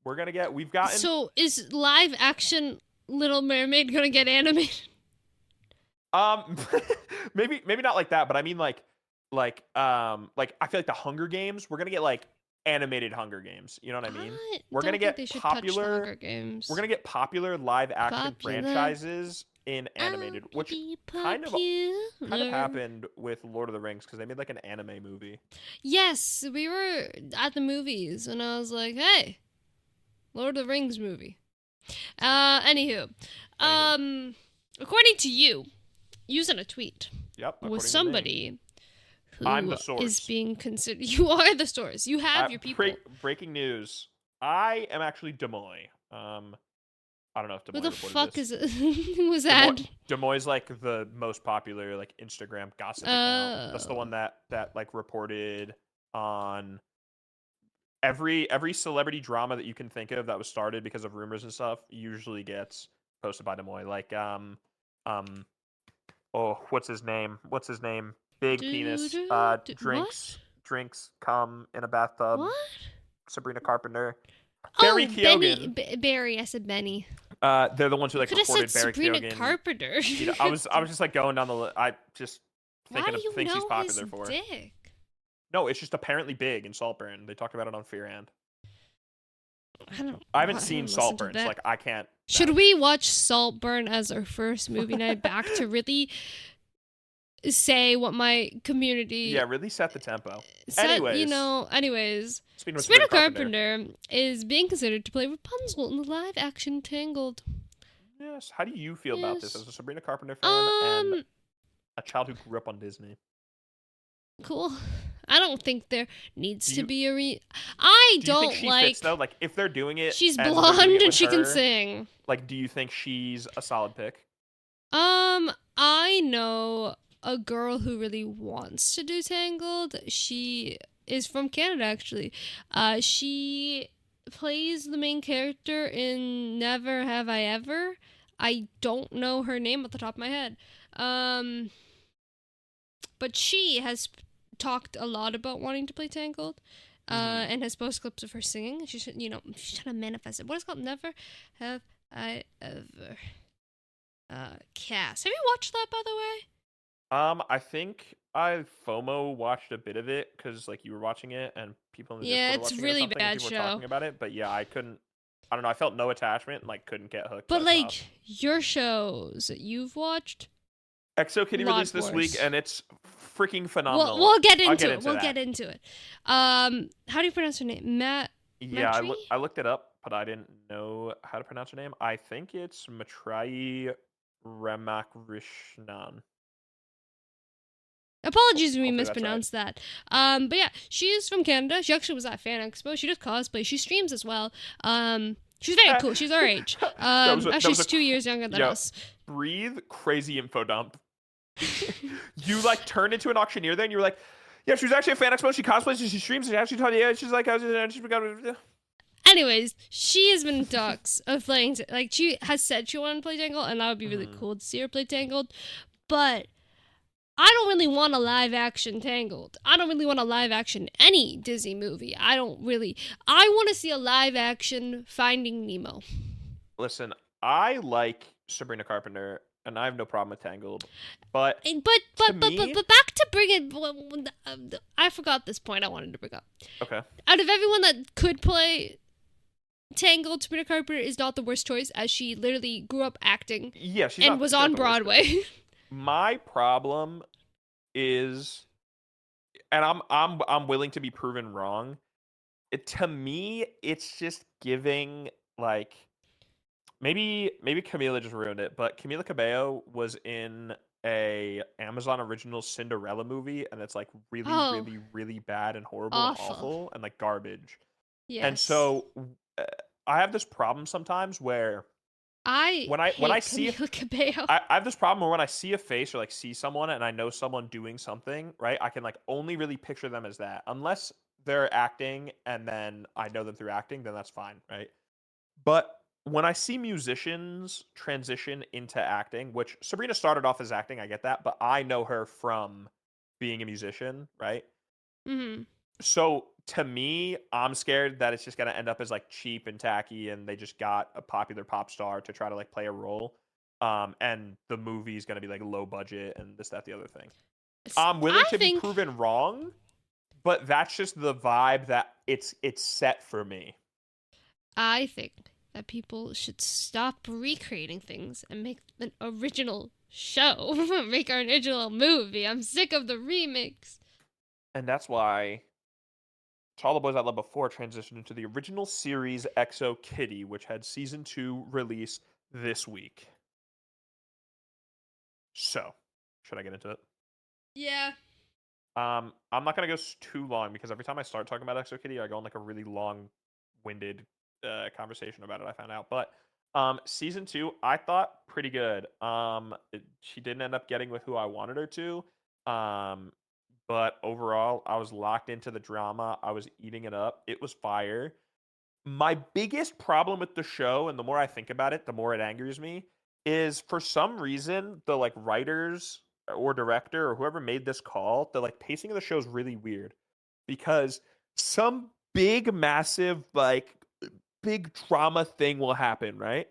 [SPEAKER 3] We've gotten.
[SPEAKER 4] So is live action Little Mermaid gonna get animated?
[SPEAKER 3] Maybe not like that, but I mean like I feel like the Hunger Games, we're gonna get like animated Hunger Games. You know what I mean? We're gonna get popular
[SPEAKER 4] Hunger Games.
[SPEAKER 3] We're gonna get popular live action franchises in animated, which kind of happened with Lord of the Rings because they made like an anime movie.
[SPEAKER 4] Yes, we were at the movies and I was like, hey. Lord of the Rings movie. Anywho. According to you sent a tweet.
[SPEAKER 3] Yep.
[SPEAKER 4] With somebody who
[SPEAKER 3] I'm the source.
[SPEAKER 4] is being considered. You are the source. You have your people.
[SPEAKER 3] Breaking news. I am actually Des Moines. I don't know if Des Moines.
[SPEAKER 4] What the fuck is it? Who was that?
[SPEAKER 3] Des Moines is like the most popular like Instagram gossip account. That's the one that like reported on every celebrity drama that you can think of that was started because of rumors and stuff usually gets posted by Des Moines. Like what's his name? Big penis. Drinks come in a bathtub.
[SPEAKER 4] What?
[SPEAKER 3] Sabrina Carpenter. Barry Keoghan.
[SPEAKER 4] Barry. I said Benny.
[SPEAKER 3] They're the ones who like
[SPEAKER 4] Could have
[SPEAKER 3] reported
[SPEAKER 4] said
[SPEAKER 3] Barry
[SPEAKER 4] Sabrina
[SPEAKER 3] Keoghan.
[SPEAKER 4] Carpenter.
[SPEAKER 3] You know, I was just like going down the list. I just thinking
[SPEAKER 4] Why
[SPEAKER 3] of
[SPEAKER 4] do you
[SPEAKER 3] things he's
[SPEAKER 4] know
[SPEAKER 3] popular
[SPEAKER 4] his
[SPEAKER 3] for.
[SPEAKER 4] dick?
[SPEAKER 3] No, it's just apparently big in Saltburn. They talked about it on Fear Hand.
[SPEAKER 4] I
[SPEAKER 3] haven't seen Saltburn, so like I can't.
[SPEAKER 4] Should we watch Saltburn as our first movie night back to really say what my community?
[SPEAKER 3] Yeah, really set the tempo. Anyways,
[SPEAKER 4] Sabrina Carpenter is being considered to play Rapunzel in the live-action Tangled.
[SPEAKER 3] Yes. How do you feel about this as a Sabrina Carpenter fan and a child who grew up on Disney?
[SPEAKER 4] Cool. I don't think there needs to be a
[SPEAKER 3] do you think she fits, though? Like, if they're doing it,
[SPEAKER 4] she's blonde and she
[SPEAKER 3] her,
[SPEAKER 4] can sing.
[SPEAKER 3] Like, do you think she's a solid pick?
[SPEAKER 4] I know a girl who really wants to do Tangled. She is from Canada, actually. She plays the main character in Never Have I Ever. I don't know her name off the top of my head. But she has talked a lot about wanting to play Tangled, and has posted clips of her singing. She's trying to manifest it. What is it called? Never Have I Ever. Cass. Have you watched that, by the way?
[SPEAKER 3] I think I FOMO watched a bit of it because like you were watching it and people in the Discord were
[SPEAKER 4] it's
[SPEAKER 3] watching
[SPEAKER 4] really
[SPEAKER 3] it or
[SPEAKER 4] bad
[SPEAKER 3] people
[SPEAKER 4] show.
[SPEAKER 3] were talking about it, but yeah, I couldn't. I don't know. I felt no attachment and like couldn't get hooked.
[SPEAKER 4] But like your shows that you've watched.
[SPEAKER 3] EXO Kitty released this week and it's freaking phenomenal.
[SPEAKER 4] We'll get into it. We'll get into it. How do you pronounce her name?
[SPEAKER 3] Yeah, I looked it up, but I didn't know how to pronounce her name. I think it's Matrai Ramakrishnan.
[SPEAKER 4] Apologies if we mispronounced that. But yeah, she is from Canada. She actually was at Fan Expo. She does cosplay. She streams as well. She's very cool. She's our age. Actually, she's 2 years younger than us.
[SPEAKER 3] Breathe, crazy info dump. You like turned into an auctioneer then? You were like, yeah, she was actually at Fan Expo. She cosplays. She streams. She actually told you. She's like,
[SPEAKER 4] anyways, she has been in talks of playing. Like, she has said she wanted to play Tangled, and that would be really cool to see her play Tangled. But I don't really want a live action Tangled. I don't really want a live action any Disney movie. I want to see a live action Finding Nemo.
[SPEAKER 3] Listen, I like Sabrina Carpenter, and I have no problem with Tangled. But
[SPEAKER 4] back to bring it. I forgot this point I wanted to bring up.
[SPEAKER 3] Okay.
[SPEAKER 4] Out of everyone that could play Tangled, Sabrina Carpenter is not the worst choice, as she literally grew up acting.
[SPEAKER 3] Yeah,
[SPEAKER 4] and was on Broadway.
[SPEAKER 3] My problem is, and I'm willing to be proven wrong. To me, it's just giving like maybe Camila just ruined it, but Camila Cabello was in a Amazon original Cinderella movie, and it's like really,
[SPEAKER 4] Oh.
[SPEAKER 3] really, really bad and horrible
[SPEAKER 4] Awful.
[SPEAKER 3] and awful and like garbage.
[SPEAKER 4] Yes.
[SPEAKER 3] And so uh, I have this problem sometimes where when I
[SPEAKER 4] hate
[SPEAKER 3] see
[SPEAKER 4] Camila Cabello.
[SPEAKER 3] I have this problem where when I see a face or like see someone and I know someone doing something, right? I can like only really picture them as that. Unless they're acting and then I know them through acting, then that's fine, right? But when I see musicians transition into acting, which Sabrina started off as acting, I get that, but I know her from being a musician, right?
[SPEAKER 4] Mm-hmm.
[SPEAKER 3] So to me, I'm scared that it's just gonna end up as like cheap and tacky, and they just got a popular pop star to try to like play a role. And the movie's gonna be like low budget and this, that, the other thing. I'm willing to be proven wrong, but that's just the vibe that it's set for me.
[SPEAKER 4] I think that people should stop recreating things and make an original show. Make an original movie. I'm sick of the remix.
[SPEAKER 3] And that's why To All the Boys I Loved Before transitioned into the original series EXO Kitty, which had season 2 release this week. So, should I get into it?
[SPEAKER 4] Yeah.
[SPEAKER 3] I'm not gonna go too long because every time I start talking about EXO Kitty, I go on like a really long-winded conversation about it. I found out, but season 2, I thought pretty good. She didn't end up getting with who I wanted her to. But overall, I was locked into the drama. I was eating it up. It was fire. My biggest problem with the show, and the more I think about it, the more it angers me, is for some reason the like writers or director or whoever made this call, the like pacing of the show is really weird because some big, massive, like big drama thing will happen, right?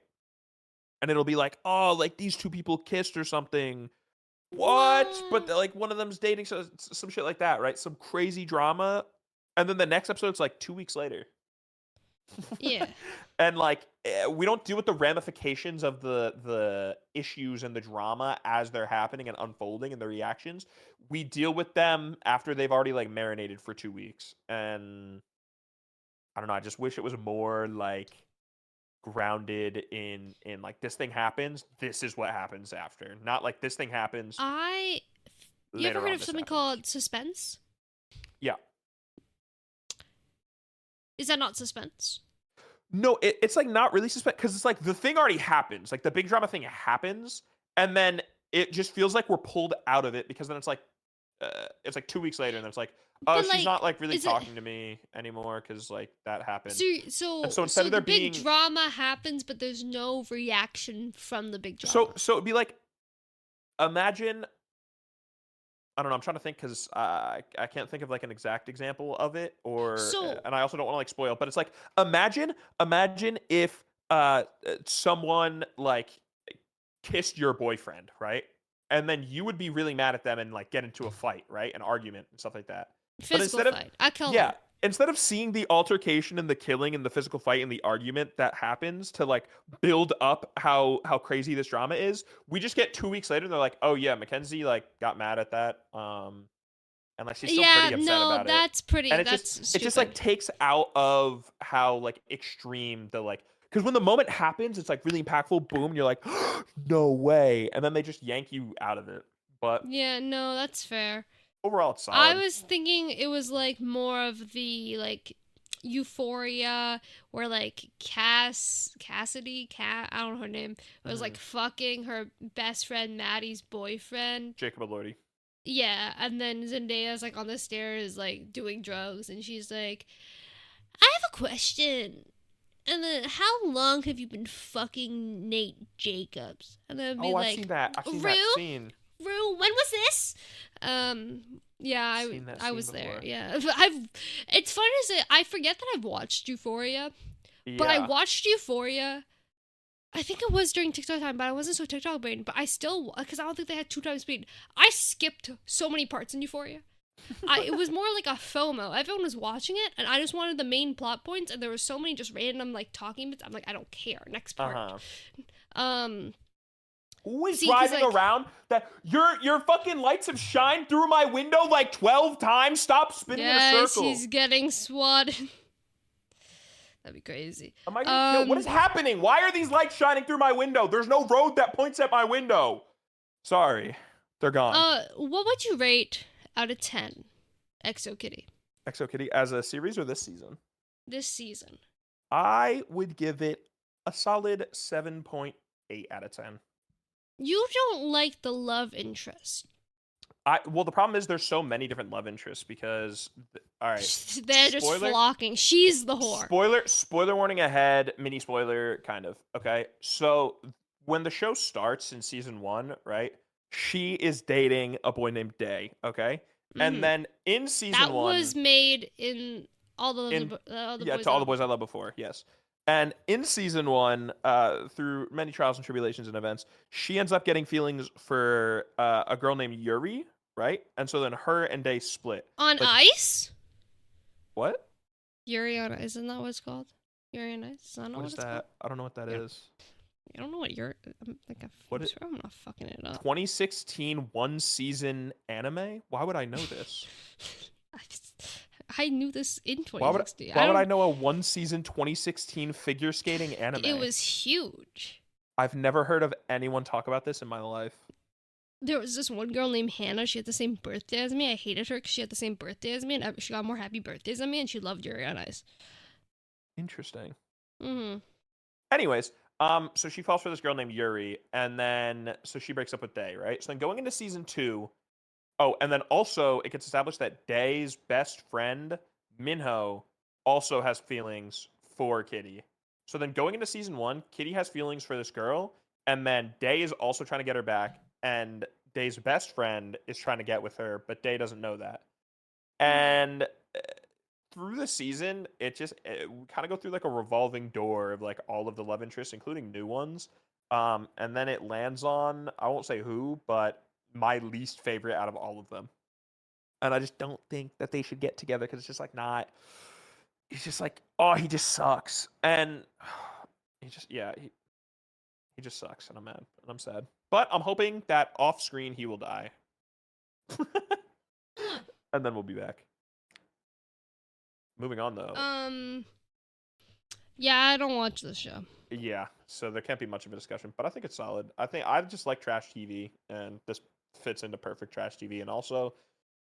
[SPEAKER 3] And it'll be like, oh, like these two people kissed or something. What? But like one of them's dating some shit like that, right? Some crazy drama. And then the next episode's like 2 weeks later.
[SPEAKER 4] Yeah.
[SPEAKER 3] And like we don't deal with the ramifications of the issues and the drama as they're happening and unfolding and the reactions. We deal with them after they've already like marinated for 2 weeks. And I don't know, I just wish it was more like grounded in like this thing happens, this is what happens after. Not like this thing happens.
[SPEAKER 4] You ever heard of something called suspense?
[SPEAKER 3] Yeah.
[SPEAKER 4] Is that not suspense?
[SPEAKER 3] No, it's like not really suspense because it's like the thing already happens. Like the big drama thing happens, and then it just feels like we're pulled out of it because then it's like 2 weeks later, and then it's like, oh, she's not like really talking to me anymore because like that happened.
[SPEAKER 4] So
[SPEAKER 3] instead of there
[SPEAKER 4] the big
[SPEAKER 3] being
[SPEAKER 4] drama happens, but there's no reaction from the big drama.
[SPEAKER 3] So it'd be like, imagine. I don't know. I'm trying to think because I can't think of like an exact example of it, and I also don't want to like spoil. But it's like imagine if someone like kissed your boyfriend, right? And then you would be really mad at them and like get into a fight, right? An argument and stuff like that.
[SPEAKER 4] Physical fight. I kill
[SPEAKER 3] them.
[SPEAKER 4] Them.
[SPEAKER 3] Instead of seeing the altercation and the killing and the physical fight and the argument that happens to like build up how crazy this drama is, we just get 2 weeks later and they're like, oh yeah, Mackenzie like got mad at that. And like she's still pretty upset about it.
[SPEAKER 4] That's pretty.
[SPEAKER 3] And it just like takes out of how like extreme the like, because when the moment happens, it's like really impactful. Boom, and you're like, no way, and then they just yank you out of it. But
[SPEAKER 4] yeah, no, that's fair.
[SPEAKER 3] Overall, it's solid.
[SPEAKER 4] I was thinking it was like more of the like Euphoria, where like Cassidy, I don't know her name, was like fucking her best friend Maddie's boyfriend,
[SPEAKER 3] Jacob Elordi.
[SPEAKER 4] Yeah, and then Zendaya's like on the stairs like doing drugs, and she's like, I have a question. And then, how long have you been fucking Nate Jacobs? And then be like,
[SPEAKER 3] I've seen that. I've seen that scene.
[SPEAKER 4] Rue, when was this? Yeah, I was there. Yeah, it's funny to say I forget that I've watched Euphoria, but I watched Euphoria. I think it was during TikTok time, but I wasn't so TikTok brain. But I still, because I don't think they had 2 times speed. I skipped so many parts in Euphoria. It was more like a FOMO. Everyone was watching it, and I just wanted the main plot points, and there were so many just random like talking bits. I'm like, I don't care. Next part.
[SPEAKER 3] Who is driving around that your fucking lights have shined through my window like 12 times? Stop spinning in a circle.
[SPEAKER 4] Yes, he's getting swatted. That'd be crazy.
[SPEAKER 3] Am I gonna kill? What is happening? Why are these lights shining through my window? There's no road that points at my window. Sorry. They're gone.
[SPEAKER 4] What would you rate out of 10 ExoKitty
[SPEAKER 3] ExoKitty as a series or this season?
[SPEAKER 4] this season?
[SPEAKER 3] I would give it a solid 7.8 out of 10.
[SPEAKER 4] You don't like the love interest.
[SPEAKER 3] Well, the problem is there's so many different love interests because, all right,
[SPEAKER 4] They're just
[SPEAKER 3] spoiler?
[SPEAKER 4] flocking. She's the whore.
[SPEAKER 3] spoiler warning ahead, mini spoiler, kind of. Okay, so when the show starts in season 1, right, she is dating a boy named Day. Okay,
[SPEAKER 4] Mhm.
[SPEAKER 3] and then in season
[SPEAKER 4] That
[SPEAKER 3] 1,
[SPEAKER 4] was made in all the
[SPEAKER 3] In-
[SPEAKER 4] boys
[SPEAKER 3] to all the boys I loved before, yes. And in season 1, through many trials and tribulations and events, she ends up getting feelings for a girl named Yuri, right? And so then her and Day split.
[SPEAKER 4] on
[SPEAKER 3] But-
[SPEAKER 4] ice.
[SPEAKER 3] What?
[SPEAKER 4] Yuri on Ice, isn't that what it's called? Yuri on Ice? Is that not
[SPEAKER 3] What
[SPEAKER 4] what
[SPEAKER 3] is
[SPEAKER 4] it's called?
[SPEAKER 3] that? I don't know what that
[SPEAKER 4] Yeah.
[SPEAKER 3] is.
[SPEAKER 4] I don't know what Yuri.
[SPEAKER 3] What
[SPEAKER 4] I'm
[SPEAKER 3] it-
[SPEAKER 4] sure I'm not fucking it up.
[SPEAKER 3] 2016 one season anime? Why would I know this?
[SPEAKER 4] I knew this in
[SPEAKER 3] Why would
[SPEAKER 4] 2016.
[SPEAKER 3] I
[SPEAKER 4] don't-
[SPEAKER 3] know a one season 2016 figure skating anime?
[SPEAKER 4] It was huge.
[SPEAKER 3] I've never heard of anyone talk about this in my life.
[SPEAKER 4] There was this one girl named Hannah. She had the same birthday as me. I hated her because she had the same birthday as me, and she got more happy birthdays than me, and she loved Yuri on Ice.
[SPEAKER 3] Interesting.
[SPEAKER 4] Mm-hmm.
[SPEAKER 3] Anyways, so she falls for this girl named Yuri, and then so she breaks up with Day, right? So then going into season 2, oh, and then also it gets established that Day's best friend, Minho, also has feelings for Kitty. So then going into season 1, Kitty has feelings for this girl, and then Day is also trying to get her back, and Day's best friend is trying to get with her, but Day doesn't know that. And through the season, we kind of go through like a revolving door of like all of the love interests, including new ones. And then it lands on, I won't say who, but my least favorite out of all of them. And I just don't think that they should get together because it's just like not. He's just like, oh, he just sucks, and he just sucks, and I'm mad and I'm sad. But I'm hoping that off screen he will die, and then we'll be back. Moving on though.
[SPEAKER 4] Yeah, I don't watch this show.
[SPEAKER 3] Yeah, so there can't be much of a discussion, but I think it's solid. I just like trash TV, and this fits into perfect trash TV. And also,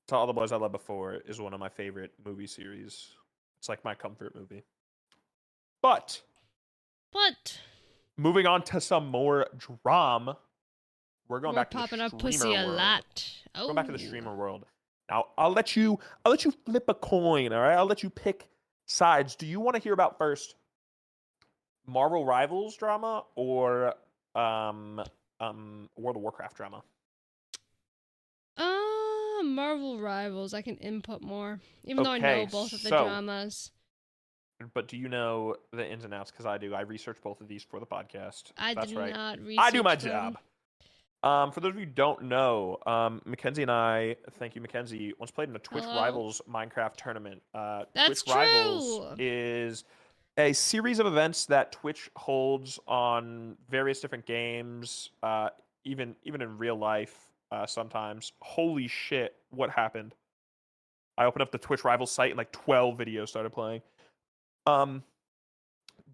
[SPEAKER 3] To All the Boys I Loved Before is one of my favorite movie series. It's like my comfort movie. But moving on to some more drama, we're going
[SPEAKER 4] we're
[SPEAKER 3] back to
[SPEAKER 4] popping
[SPEAKER 3] the
[SPEAKER 4] our pussy
[SPEAKER 3] streamer
[SPEAKER 4] a
[SPEAKER 3] world.
[SPEAKER 4] lot. Oh,
[SPEAKER 3] Going back to the streamer world. Now, I'll let you flip a coin, all right? I'll let you pick sides. Do you want to hear about first Marvel Rivals drama or World of Warcraft drama?
[SPEAKER 4] Marvel Rivals. I can input more, even though I know
[SPEAKER 3] Okay,
[SPEAKER 4] both of the
[SPEAKER 3] so-
[SPEAKER 4] dramas.
[SPEAKER 3] But do you know the ins and outs? Because I do. I researched both of these for the podcast.
[SPEAKER 4] I
[SPEAKER 3] That's
[SPEAKER 4] did
[SPEAKER 3] right.
[SPEAKER 4] not research
[SPEAKER 3] I do my
[SPEAKER 4] them.
[SPEAKER 3] job. For those of you who don't know, Mackenzie and I, thank you, Mackenzie, once played in a Twitch
[SPEAKER 4] Hello.
[SPEAKER 3] Rivals Minecraft tournament.
[SPEAKER 4] That's
[SPEAKER 3] Twitch Rivals
[SPEAKER 4] true.
[SPEAKER 3] is a series of events that Twitch holds on various different games, even in real life sometimes. Holy shit, what happened? I opened up the Twitch Rivals site and like 12 videos started playing.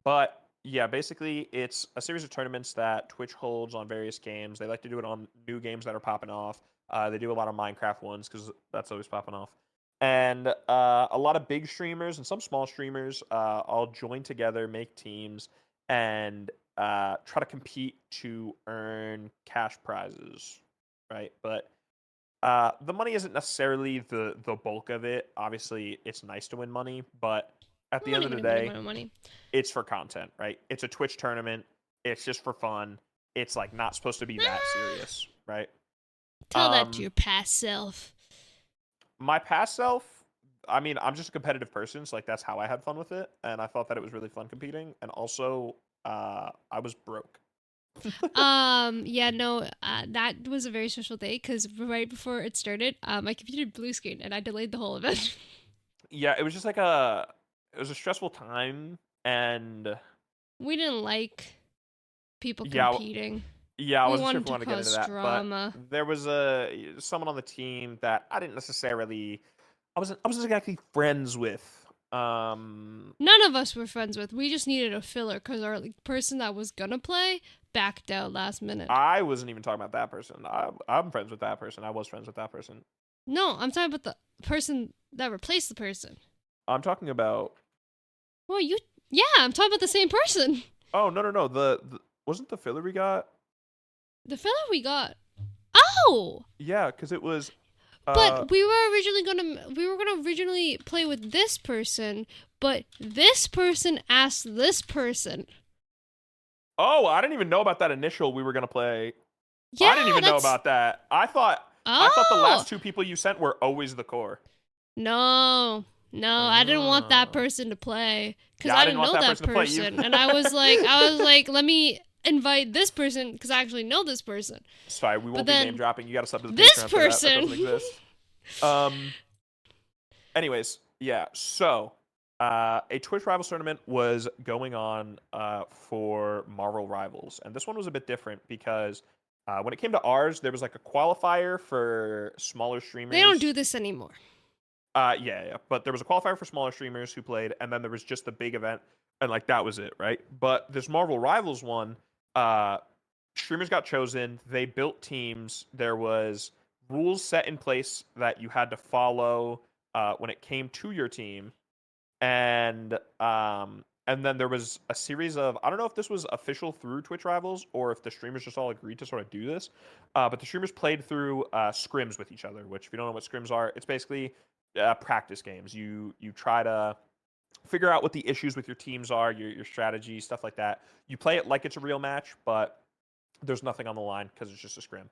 [SPEAKER 3] But yeah, basically it's a series of tournaments that Twitch holds on various games. They like to do it on new games that are popping off. They do a lot of Minecraft ones because that's always popping off. And a lot of big streamers and some small streamers all join together, make teams, and try to compete to earn cash prizes, right? But the money isn't necessarily the bulk of it. Obviously, it's nice to win money, but at the end of the day,
[SPEAKER 4] money.
[SPEAKER 3] it's for content, right? It's a Twitch tournament. It's just for fun. It's like not supposed to be that serious, right?
[SPEAKER 4] Tell that to your past self.
[SPEAKER 3] My past self, I mean, I'm just a competitive person, so like that's how I had fun with it, and I thought that it was really fun competing. And also, I was broke.
[SPEAKER 4] Yeah, no, that was a very special day because right before it started, my computer blue screen and I delayed the whole event.
[SPEAKER 3] Yeah, it was just like it was a stressful time, and
[SPEAKER 4] We didn't like people
[SPEAKER 3] Yeah,
[SPEAKER 4] competing.
[SPEAKER 3] yeah, I
[SPEAKER 4] We
[SPEAKER 3] wasn't sure
[SPEAKER 4] wanted
[SPEAKER 3] if we wanted
[SPEAKER 4] to
[SPEAKER 3] to get into
[SPEAKER 4] cause
[SPEAKER 3] that,
[SPEAKER 4] drama.
[SPEAKER 3] but there was someone on the team that I didn't necessarily, I wasn't exactly friends with.
[SPEAKER 4] None of us were friends with. We just needed a filler because our person that was gonna play backed out last minute.
[SPEAKER 3] I wasn't even talking about that person. I'm friends with that person. I was friends with that person.
[SPEAKER 4] No, I'm talking about the person that replaced the person.
[SPEAKER 3] I'm talking about.
[SPEAKER 4] Well, yeah, I'm talking about the same person.
[SPEAKER 3] Oh no. The wasn't the filler we got?
[SPEAKER 4] The fella we got. Oh,
[SPEAKER 3] Yeah, because it was.
[SPEAKER 4] but we were gonna originally play with this person, but this person asked this person.
[SPEAKER 3] Oh, I didn't even know about that initial. We were gonna play.
[SPEAKER 4] Yeah,
[SPEAKER 3] I didn't even know
[SPEAKER 4] that's-
[SPEAKER 3] about that. I thought the last two people you sent were always the core.
[SPEAKER 4] No, I didn't want that person to play because
[SPEAKER 3] Yeah,
[SPEAKER 4] I didn't know that
[SPEAKER 3] to play. You-
[SPEAKER 4] person, and I was like, let me invite this person because I actually know this person.
[SPEAKER 3] Sorry, we won't be
[SPEAKER 4] then
[SPEAKER 3] name dropping. You got to sub to the
[SPEAKER 4] this
[SPEAKER 3] Patreon for that. That
[SPEAKER 4] person-
[SPEAKER 3] doesn't exist. Anyways, yeah. So, a Twitch Rivals tournament was going on for Marvel Rivals, and this one was a bit different because when it came to ours, there was like a qualifier for smaller streamers.
[SPEAKER 4] They don't do this anymore.
[SPEAKER 3] Yeah, but there was a qualifier for smaller streamers who played, and then there was just the big event, and like that was it, right? But this Marvel Rivals one, streamers got chosen. They built teams. There was rules set in place that you had to follow when it came to your team, and then there was a series of, I don't know if this was official through Twitch Rivals or if the streamers just all agreed to sort of do this, but the streamers played through scrims with each other. Which, if you don't know what scrims are, it's basically practice games. You try to figure out what the issues with your teams are, your strategy, stuff like that. You play it like it's a real match, but there's nothing on the line because it's just a scrim,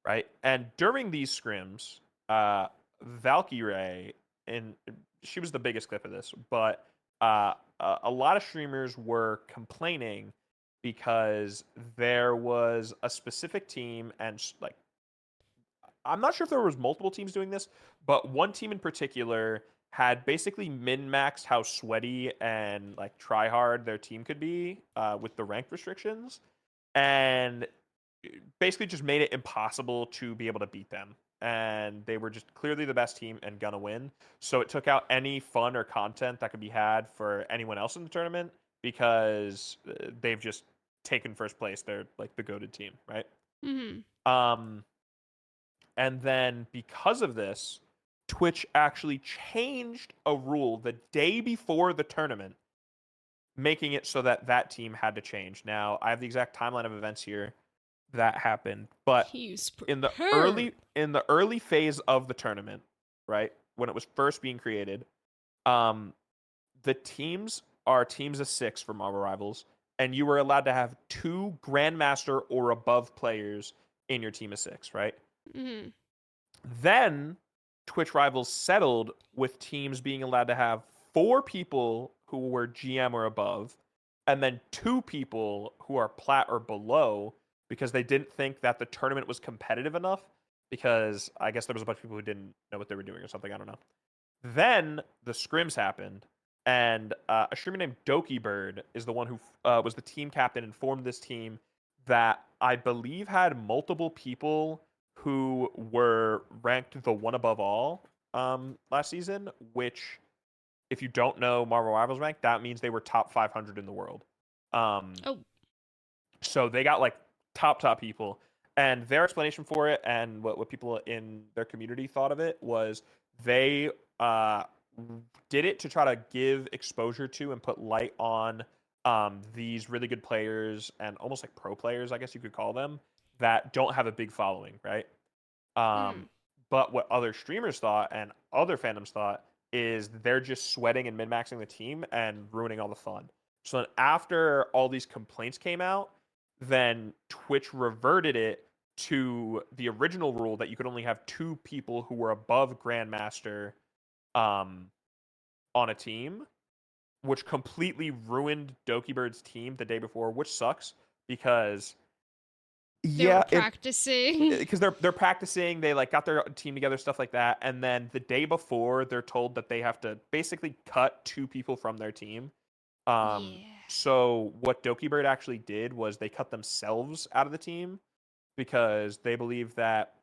[SPEAKER 3] right? And during these scrims, Valkyrae, and she was the biggest clip of this, but a lot of streamers were complaining because there was a specific team, and like, I'm not sure if there was multiple teams doing this, but one team in particular had basically min-maxed how sweaty and like try hard their team could be with the rank restrictions, and basically just made it impossible to be able to beat them. And they were just clearly the best team and gonna win. So it took out any fun or content that could be had for anyone else in the tournament because they've just taken first place. They're like the goated team, right?
[SPEAKER 4] Mm-hmm.
[SPEAKER 3] And then because of this, Twitch actually changed a rule the day before the tournament, making it so that that team had to change. Now, I have the exact timeline of events here that happened, but in the early phase of the tournament, right, when it was first being created, the teams are teams of 6 for Marvel Rivals, and you were allowed to have 2 Grandmaster or above players in your team of 6, right?
[SPEAKER 4] Mm-hmm.
[SPEAKER 3] Then Twitch Rivals settled with teams being allowed to have 4 people who were GM or above, and then 2 people who are plat or below, because they didn't think that the tournament was competitive enough, because I guess there was a bunch of people who didn't know what they were doing or something, I don't know. Then the scrims happened, and a streamer named Doki Bird is the one who was the team captain and formed this team that I believe had multiple people who were ranked the one above all last season, which, if you don't know Marvel Rivals rank, that means they were top 500 in the world. So they got like top people, and their explanation for it and what people in their community thought of it was they did it to try to give exposure to and put light on these really good players and almost like pro players, I guess you could call them, that don't have a big following, right? But what other streamers thought and other fandoms thought is they're just sweating and min-maxing the team and ruining all the fun. So then after all these complaints came out, then Twitch reverted it to the original rule that you could only have 2 people who were above Grandmaster on a team, which completely ruined Doki Bird's team the day before, which sucks because
[SPEAKER 4] They're practicing.
[SPEAKER 3] Because they're practicing, they like got their team together, stuff like that, and then the day before they're told that they have to basically cut 2 people from their team. So what Doki Bird actually did was they cut themselves out of the team because they believe that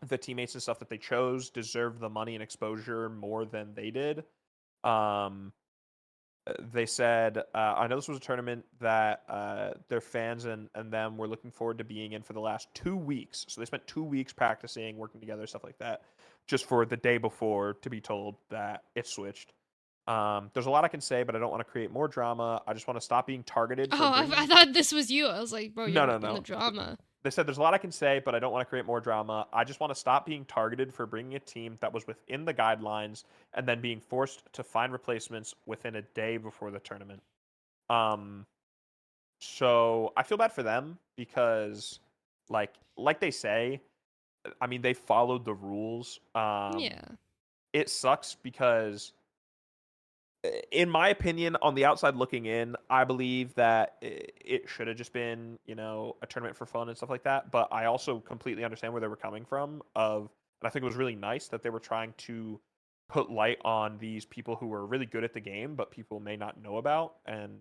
[SPEAKER 3] the teammates and stuff that they chose deserved the money and exposure more than they did. they said, I know this was a tournament that their fans and them were looking forward to being in for the last 2 weeks. So they spent 2 weeks practicing, working together, stuff like that, just for the day before to be told that it switched. There's a lot I can say, but I don't want to create more drama. I just want to stop being targeted.
[SPEAKER 4] Oh, I thought this was you. I was like, bro, you're in the drama.
[SPEAKER 3] They said there's a lot I can say, but I don't want to create more drama. I just want to stop being targeted for bringing a team that was within the guidelines and then being forced to find replacements within a day before the tournament. So I feel bad for them because, like they say, I mean, they followed the rules.
[SPEAKER 4] Yeah.
[SPEAKER 3] It sucks because, in my opinion, on the outside looking in, I believe that it should have just been, a tournament for fun and stuff like that. But I also completely understand where they were coming from. And I think it was really nice that they were trying to put light on these people who were really good at the game, but people may not know about, and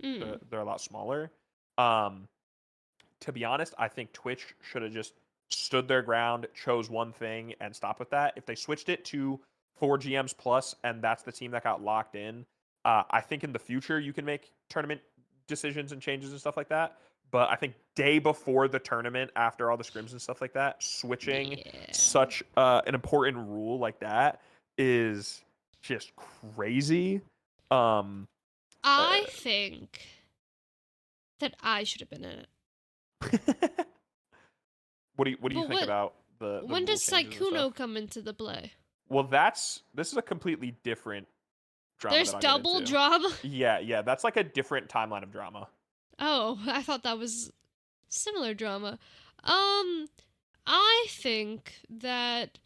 [SPEAKER 3] they're a lot smaller. To be honest, I think Twitch should have just stood their ground, chose one thing, and stopped with that. If they switched it to 4 GMs plus, and that's the team that got locked in, I think in the future you can make tournament decisions and changes and stuff like that. But I think day before the tournament, after all the scrims and stuff like that, switching such an important rule like that is just crazy.
[SPEAKER 4] I think that I should have been in it.
[SPEAKER 3] What do you think about the
[SPEAKER 4] when
[SPEAKER 3] rule
[SPEAKER 4] does
[SPEAKER 3] changes and stuff?
[SPEAKER 4] Sykkuno come into the play?
[SPEAKER 3] Well, this is a completely different drama.
[SPEAKER 4] There's
[SPEAKER 3] that I'll get
[SPEAKER 4] double
[SPEAKER 3] into.
[SPEAKER 4] drama?
[SPEAKER 3] Yeah, that's like a different timeline of drama.
[SPEAKER 4] Oh, I thought that was similar drama. I think that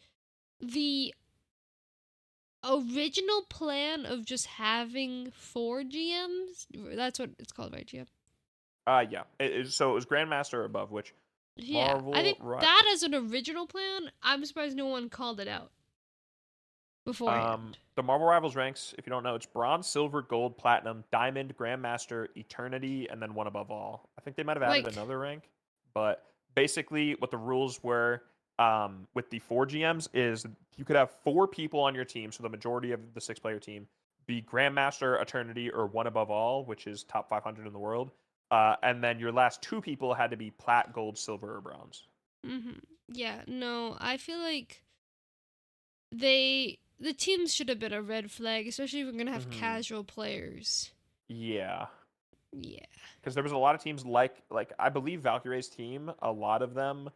[SPEAKER 4] the original plan of just having 4 GMs, that's what it's called, right, GM?
[SPEAKER 3] Yeah. So it was Grandmaster or above, which
[SPEAKER 4] Yeah,
[SPEAKER 3] Marvel
[SPEAKER 4] I think
[SPEAKER 3] Ri-
[SPEAKER 4] that as an original plan, I'm surprised no one called it out beforehand.
[SPEAKER 3] The Marvel Rivals ranks, if you don't know, it's Bronze, Silver, Gold, Platinum, Diamond, Grandmaster, Eternity, and then one above all. I think they might have added another rank, but basically what the rules were with the 4 GMs is you could have 4 people on your team, so the majority of the 6-player team, be Grandmaster, Eternity, or one above all, which is top 500 in the world. And then your last 2 people had to be Plat, Gold, Silver, or Bronze.
[SPEAKER 4] Mm-hmm. Yeah, no, I feel like the teams should have been a red flag, especially if we're gonna have casual players.
[SPEAKER 3] Yeah.
[SPEAKER 4] Yeah.
[SPEAKER 3] Because there was a lot of teams like I believe Valkyrie's team, a lot of them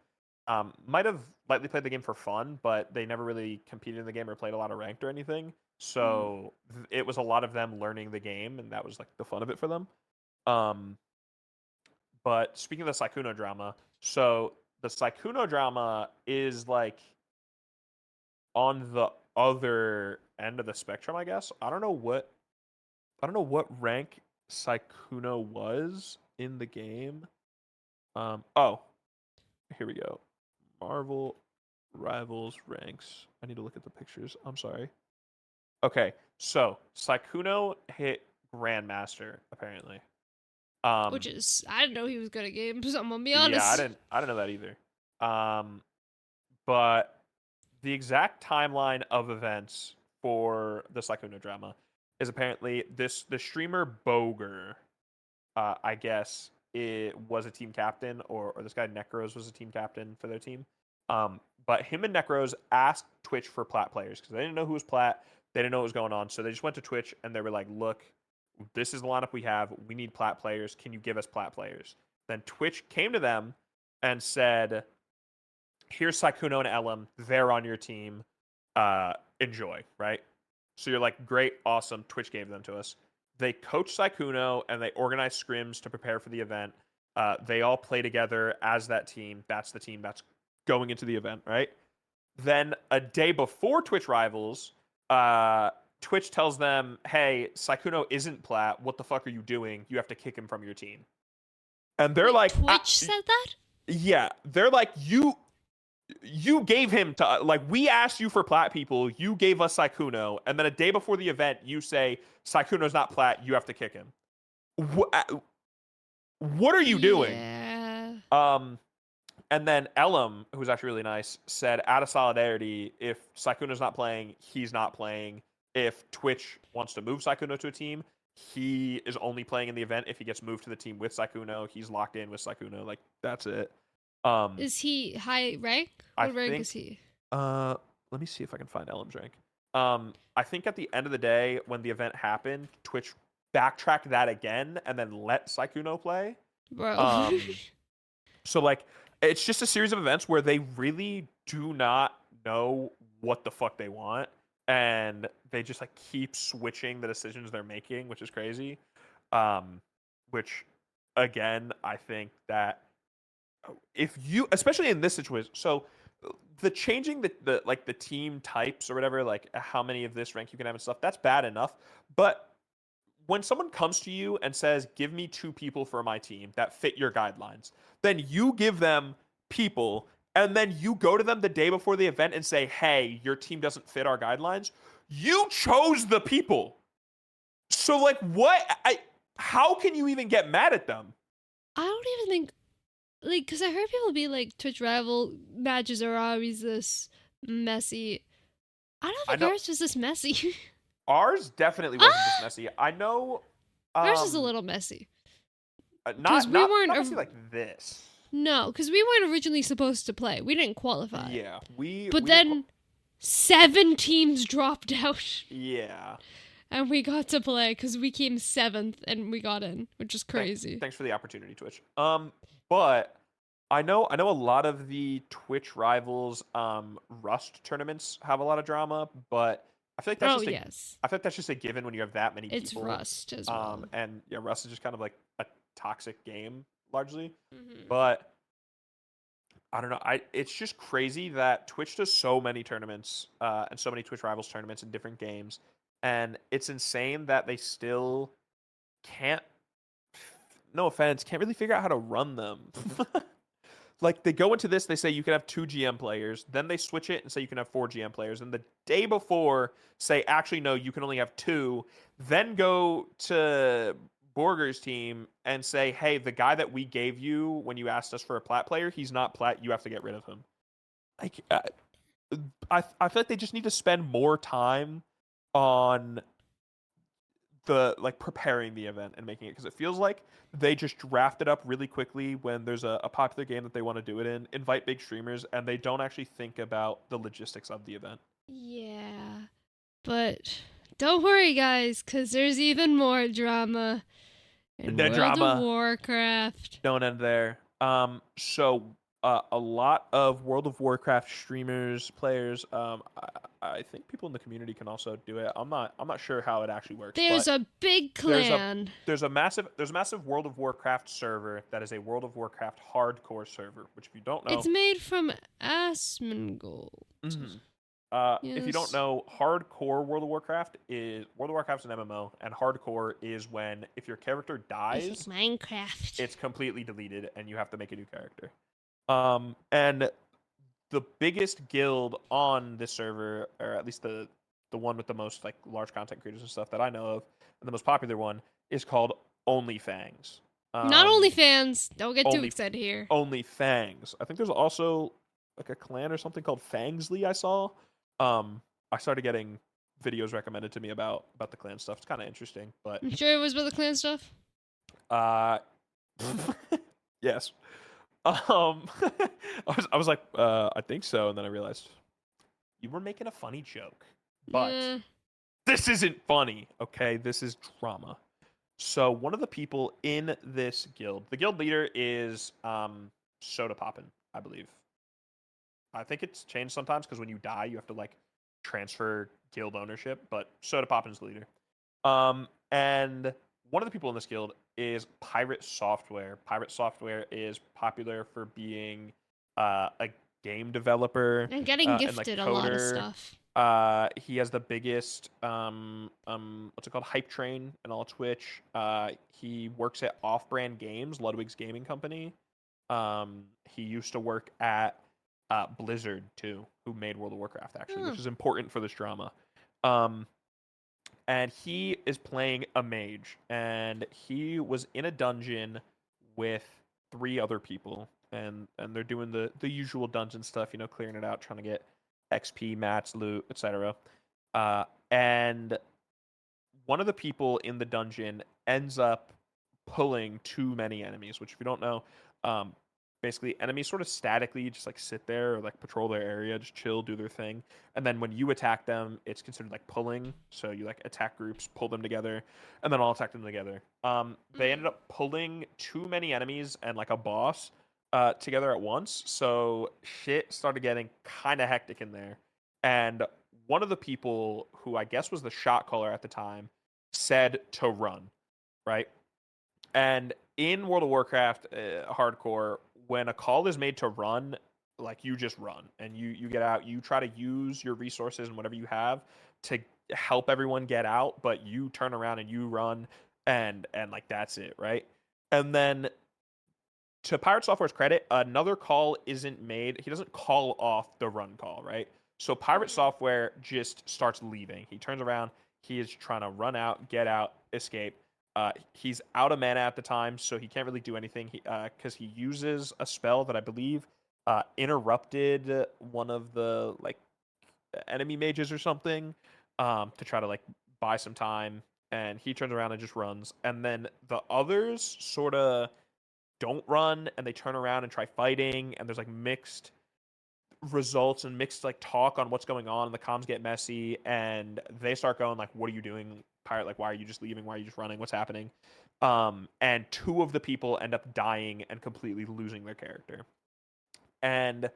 [SPEAKER 3] might have lightly played the game for fun, but they never really competed in the game or played a lot of ranked or anything. So it was a lot of them learning the game, and that was like the fun of it for them. But speaking of the Sykkuno drama, so the Sykkuno drama is like on the other end of the spectrum, I guess. I don't know what rank Sykkuno was in the game. Oh, here we go. Marvel Rivals ranks. I need to look at the pictures. I'm sorry. Okay, so Sykkuno hit Grandmaster apparently.
[SPEAKER 4] Which is, I didn't know he was good at games. I'm gonna be honest.
[SPEAKER 3] Yeah, I didn't know that either. But the exact timeline of events for the Sykkuno drama is apparently the streamer Boger, I guess, it was a team captain, or this guy Necros was a team captain for their team. But him and Necros asked Twitch for Plat players because they didn't know who was Plat. They didn't know what was going on. So they just went to Twitch and they were like, look, this is the lineup we have. We need Plat players. Can you give us Plat players? Then Twitch came to them and said, here's Sykkuno and Elam. They're on your team. Enjoy, right? So you're like, great, awesome. Twitch gave them to us. They coached Sykkuno and they organized scrims to prepare for the event. They all play together as that team. That's the team that's going into the event, right? Then a day before Twitch Rivals, Twitch tells them, hey, Sykkuno isn't Plat. What the fuck are you doing? You have to kick him from your team. And they're like...
[SPEAKER 4] Twitch said that?
[SPEAKER 3] Yeah. They're like, you gave him to... Like, we asked you for Plat people. You gave us Sykkuno. And then a day before the event, you say, Sykkuno's not Plat. You have to kick him. What are you doing?
[SPEAKER 4] Yeah.
[SPEAKER 3] And then Elam, who's actually really nice, said, out of solidarity, if Sykkuno's not playing, he's not playing. If Twitch wants to move Sykkuno to a team, he is only playing in the event if he gets moved to the team with Sykkuno. He's locked in with Sykkuno. Like, that's it.
[SPEAKER 4] Is he high rank?
[SPEAKER 3] I
[SPEAKER 4] What rank
[SPEAKER 3] think-
[SPEAKER 4] is he?
[SPEAKER 3] Let me see if I can find Elam's rank. I think at the end of the day, when the event happened, Twitch backtracked that again and then let Sykkuno play.
[SPEAKER 4] Bro.
[SPEAKER 3] So like, it's just a series of events where they really do not know what the fuck they want, and they just like keep switching the decisions they're making, which is crazy. Which again, I think that if you, especially in this situation, so the changing the like the team types or whatever, like how many of this rank you can have and stuff, that's bad enough. But when someone comes to you and says, "Give me 2 people for my team that fit your guidelines," then you give them people, and then you go to them the day before the event and say, "Hey, your team doesn't fit our guidelines." You chose the people. So like, how can you even get mad at them?
[SPEAKER 4] I don't even think, like, because I heard people be like, Twitch rival matches are always this messy. I don't think
[SPEAKER 3] know-
[SPEAKER 4] ours was this messy.
[SPEAKER 3] Ours definitely wasn't this messy. I know.
[SPEAKER 4] Ours is a little messy.
[SPEAKER 3] Not,
[SPEAKER 4] we
[SPEAKER 3] not,
[SPEAKER 4] weren't
[SPEAKER 3] not
[SPEAKER 4] a-
[SPEAKER 3] messy like this.
[SPEAKER 4] No, because we weren't originally supposed to play. We didn't qualify.
[SPEAKER 3] Yeah, we.
[SPEAKER 4] But
[SPEAKER 3] we
[SPEAKER 4] then 7 teams dropped out,
[SPEAKER 3] yeah.
[SPEAKER 4] and we got to play because we came 7th and we got in, which is crazy.
[SPEAKER 3] Thanks for the opportunity, Twitch. But I know a lot of the Twitch rivals Rust tournaments have a lot of drama, but I feel like that's
[SPEAKER 4] Oh
[SPEAKER 3] just a,
[SPEAKER 4] yes,
[SPEAKER 3] I feel like that's just a given when you have that many
[SPEAKER 4] it's
[SPEAKER 3] people.
[SPEAKER 4] Rust as well.
[SPEAKER 3] And yeah, Rust is just kind of like a toxic game largely.
[SPEAKER 4] Mhm.
[SPEAKER 3] But I don't know. It's just crazy that Twitch does so many tournaments and so many Twitch rivals tournaments in different games, and it's insane that they still can't. No offense, can't really figure out how to run them. Like they go into this, they say you can have 2 GM players, then they switch it and say you can have 4 GM players, and the day before say actually no, you can only have 2. Then go to Borger's team and say, hey, the guy that we gave you when you asked us for a plat player, he's not plat. You have to get rid of him. Like, I feel like they just need to spend more time on the like preparing the event and making it, because it feels like they just draft it up really quickly when there's a popular game that they want to do it in, invite big streamers, and they don't actually think about the logistics of the event.
[SPEAKER 4] Yeah, but don't worry, guys, because there's even more drama in
[SPEAKER 3] The
[SPEAKER 4] World
[SPEAKER 3] drama.
[SPEAKER 4] of Warcraft.
[SPEAKER 3] Don't end there. So a lot of World of Warcraft streamers, players, I think people in the community can also do it. I'm not sure how it actually works.
[SPEAKER 4] There's
[SPEAKER 3] but
[SPEAKER 4] a big clan.
[SPEAKER 3] there's a massive World of Warcraft server that is a World of Warcraft hardcore server, which if you don't know,
[SPEAKER 4] It's made from Asmongold.
[SPEAKER 3] Mhm. If you don't
[SPEAKER 4] Yes.
[SPEAKER 3] know, hardcore World of Warcraft is an MMO, and hardcore is when if your character
[SPEAKER 4] It's
[SPEAKER 3] dies,
[SPEAKER 4] like Minecraft.
[SPEAKER 3] it's completely deleted and you have to make a new character. And the biggest guild on this server, or at least the one with the most like large content creators and stuff that I know of, and the most popular one is called OnlyFangs.
[SPEAKER 4] Not OnlyFans. Don't get too
[SPEAKER 3] Only-
[SPEAKER 4] excited here.
[SPEAKER 3] OnlyFangs. I think there's also like a clan or something called Fangsley I saw. I started getting videos recommended to me about the clan stuff. It's kind of interesting, but
[SPEAKER 4] I'm sure it was about the clan stuff.
[SPEAKER 3] yes. I was like, I think so, and then I realized you were making a funny joke, but
[SPEAKER 4] Yeah.
[SPEAKER 3] this isn't funny. Okay, this is drama. So one of the people in this guild, the guild leader is Soda Poppin, I believe. I think it's changed sometimes because when you die, you have to like transfer guild ownership. But Soda Poppin's the leader. And one of the people in this guild is Pirate Software. Pirate Software is popular for being a game developer.
[SPEAKER 4] And getting
[SPEAKER 3] and,
[SPEAKER 4] gifted
[SPEAKER 3] like,
[SPEAKER 4] a lot of
[SPEAKER 3] coder.
[SPEAKER 4] stuff.
[SPEAKER 3] He has the biggest what's it called, hype train and all Twitch. He works at Off-Brand Games, Ludwig's gaming company. He used to work at Blizzard too, who made World of Warcraft actually,
[SPEAKER 4] Oh.
[SPEAKER 3] which is important for this drama. And he is playing a mage, and he was in a dungeon with 3 other people, and they're doing the usual dungeon stuff, you know, clearing it out, trying to get XP, mats, loot, etc. And one of the people in the dungeon ends up pulling too many enemies, which if you don't know, um, basically enemies sort of statically just like sit there or like patrol their area, just chill, do their thing. And then when you attack them, it's considered like pulling. So you like attack groups, pull them together, and then all attack them together. They ended up pulling too many enemies and like a boss together at once. So shit started getting kind of hectic in there. And one of the people who I guess was the shot caller at the time said to run, right? And in World of Warcraft hardcore, when a call is made to run, like you just run and you get out. You try to use your resources and whatever you have to help everyone get out, but you turn around and you run, and like that's it, right? And then to Pirate Software's credit, another call isn't made. He doesn't call off the run call, right? So Pirate Software just starts leaving. He turns around. He is trying to run out, get out, escape. He's out of mana at the time, so he can't really do anything. Because he uses a spell that I believe interrupted one of the like enemy mages or something to try to like buy some time. And he turns around and just runs. And then the others sort of don't run, and they turn around and try fighting. And there's like mixed results and mixed like talk on what's going on, and the comms get messy, and they start going like, what are you doing, pirate? Like, why are you just leaving? Why are you just running? What's happening? And two of the people end up dying and completely losing their character. And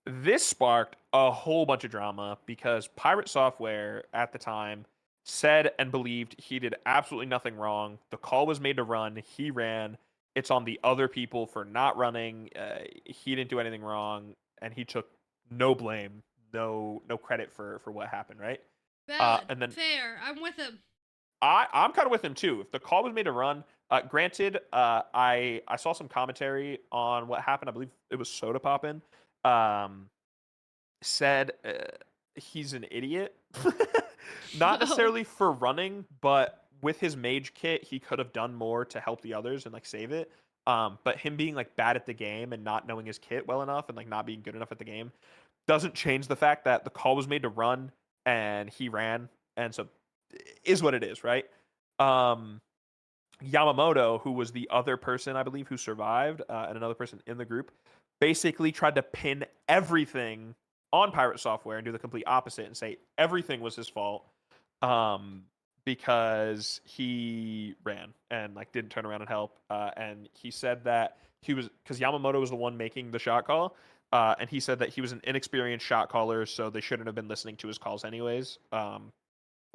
[SPEAKER 3] this sparked a whole bunch of drama because Pirate Software at the time said and believed he did absolutely nothing wrong. The call was made to run. He ran. It's on the other people for not running. He didn't do anything wrong, and he took no blame, no credit for what happened, right?
[SPEAKER 4] Valid.
[SPEAKER 3] And then
[SPEAKER 4] Fair. I'm with him.
[SPEAKER 3] I'm kind of with him too. If the call was made to run, granted, I saw some commentary on what happened. I believe it was Soda Poppin. Said he's an idiot. Not necessarily for running, but with his mage kit, he could have done more to help the others and like save it. But him being like bad at the game and not knowing his kit well enough and like not being good enough at the game doesn't change the fact that the call was made to run and he ran, and so is what it is, right? Yamamoto, who was the other person I believe who survived, and another person in the group, basically tried to pin everything on Pirate Software and do the complete opposite and say everything was his fault. Because he ran and like didn't turn around and help. And he said that he was, because Yamamoto was the one making the shot call, and he said that he was an inexperienced shot caller, so they shouldn't have been listening to his calls anyways.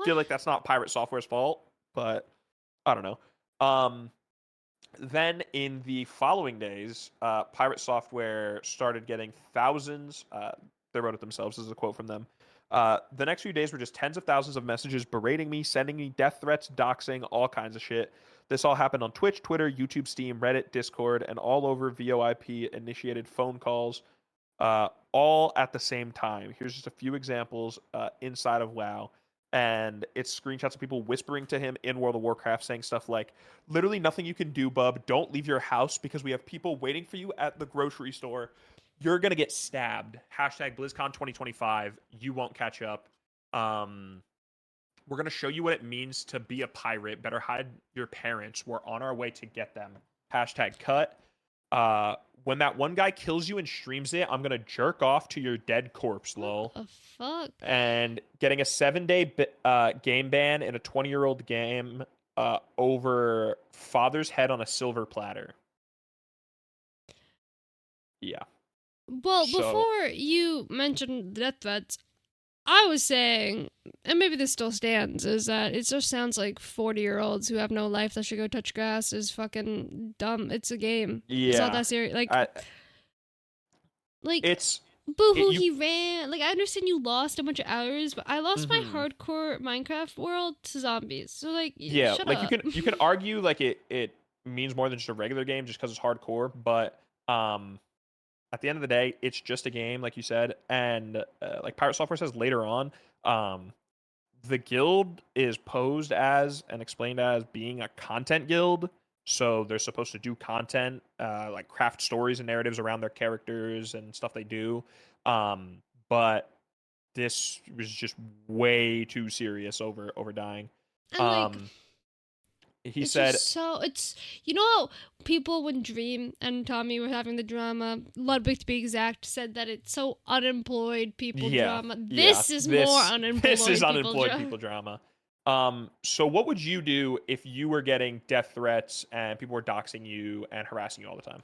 [SPEAKER 3] Feel like that's not Pirate Software's fault, but I don't know. Then in the following days, Pirate Software started getting thousands. They wrote it themselves. This is a quote from them. The next few days were just tens of thousands of messages berating me, sending me death threats, doxing, all kinds of shit. This all happened on Twitch, Twitter, YouTube, Steam, Reddit, Discord, and all over VoIP-initiated phone calls, all at the same time. Here's just a few examples inside of WoW. And it's screenshots of people whispering to him in World of Warcraft saying stuff like, literally nothing you can do, bub. Don't leave your house because we have people waiting for you at the grocery store. You're going to get stabbed. Hashtag BlizzCon 2025. You won't catch up. We're going to show you what it means to be a pirate. Better hide your parents. We're on our way to get them. Hashtag cut. When that one guy kills you and streams it, I'm going to jerk off to your dead corpse, lol.
[SPEAKER 4] What the fuck?
[SPEAKER 3] And getting a 7-day game ban in a 20-year-old game over father's head on a silver platter. Yeah.
[SPEAKER 4] Well,
[SPEAKER 3] So-
[SPEAKER 4] before you mentioned death threats, I was saying, and maybe this still stands, is that it just sounds like 40-year-olds who have no life that should go touch grass is fucking dumb. It's a game. It's not
[SPEAKER 3] Yeah.
[SPEAKER 4] that serious. Like,
[SPEAKER 3] It's
[SPEAKER 4] boo-hoo,
[SPEAKER 3] you-
[SPEAKER 4] he ran. Like, I understand you lost a bunch of hours, but I lost my
[SPEAKER 3] Mhm.
[SPEAKER 4] hardcore Minecraft world to zombies. So, like,
[SPEAKER 3] yeah,
[SPEAKER 4] shut
[SPEAKER 3] like
[SPEAKER 4] up.
[SPEAKER 3] you can argue like it means more than just a regular game just because it's hardcore, but at the end of the day, it's just a game, like you said, and like Pirate Software says later on, the guild is posed as and explained as being a content guild. So they're supposed to do content, like craft stories and narratives around their characters and stuff they do. But this was just way too serious over dying.
[SPEAKER 4] And like,
[SPEAKER 3] He
[SPEAKER 4] it's
[SPEAKER 3] said,
[SPEAKER 4] just so it's how people when Dream and Tommy were having the drama, Ludwig to be exact, said that it's so unemployed people drama. This is more unemployed.
[SPEAKER 3] This is
[SPEAKER 4] people
[SPEAKER 3] unemployed
[SPEAKER 4] drama.
[SPEAKER 3] people drama. So what would you do if you were getting death threats and people were doxing you and harassing you all the time?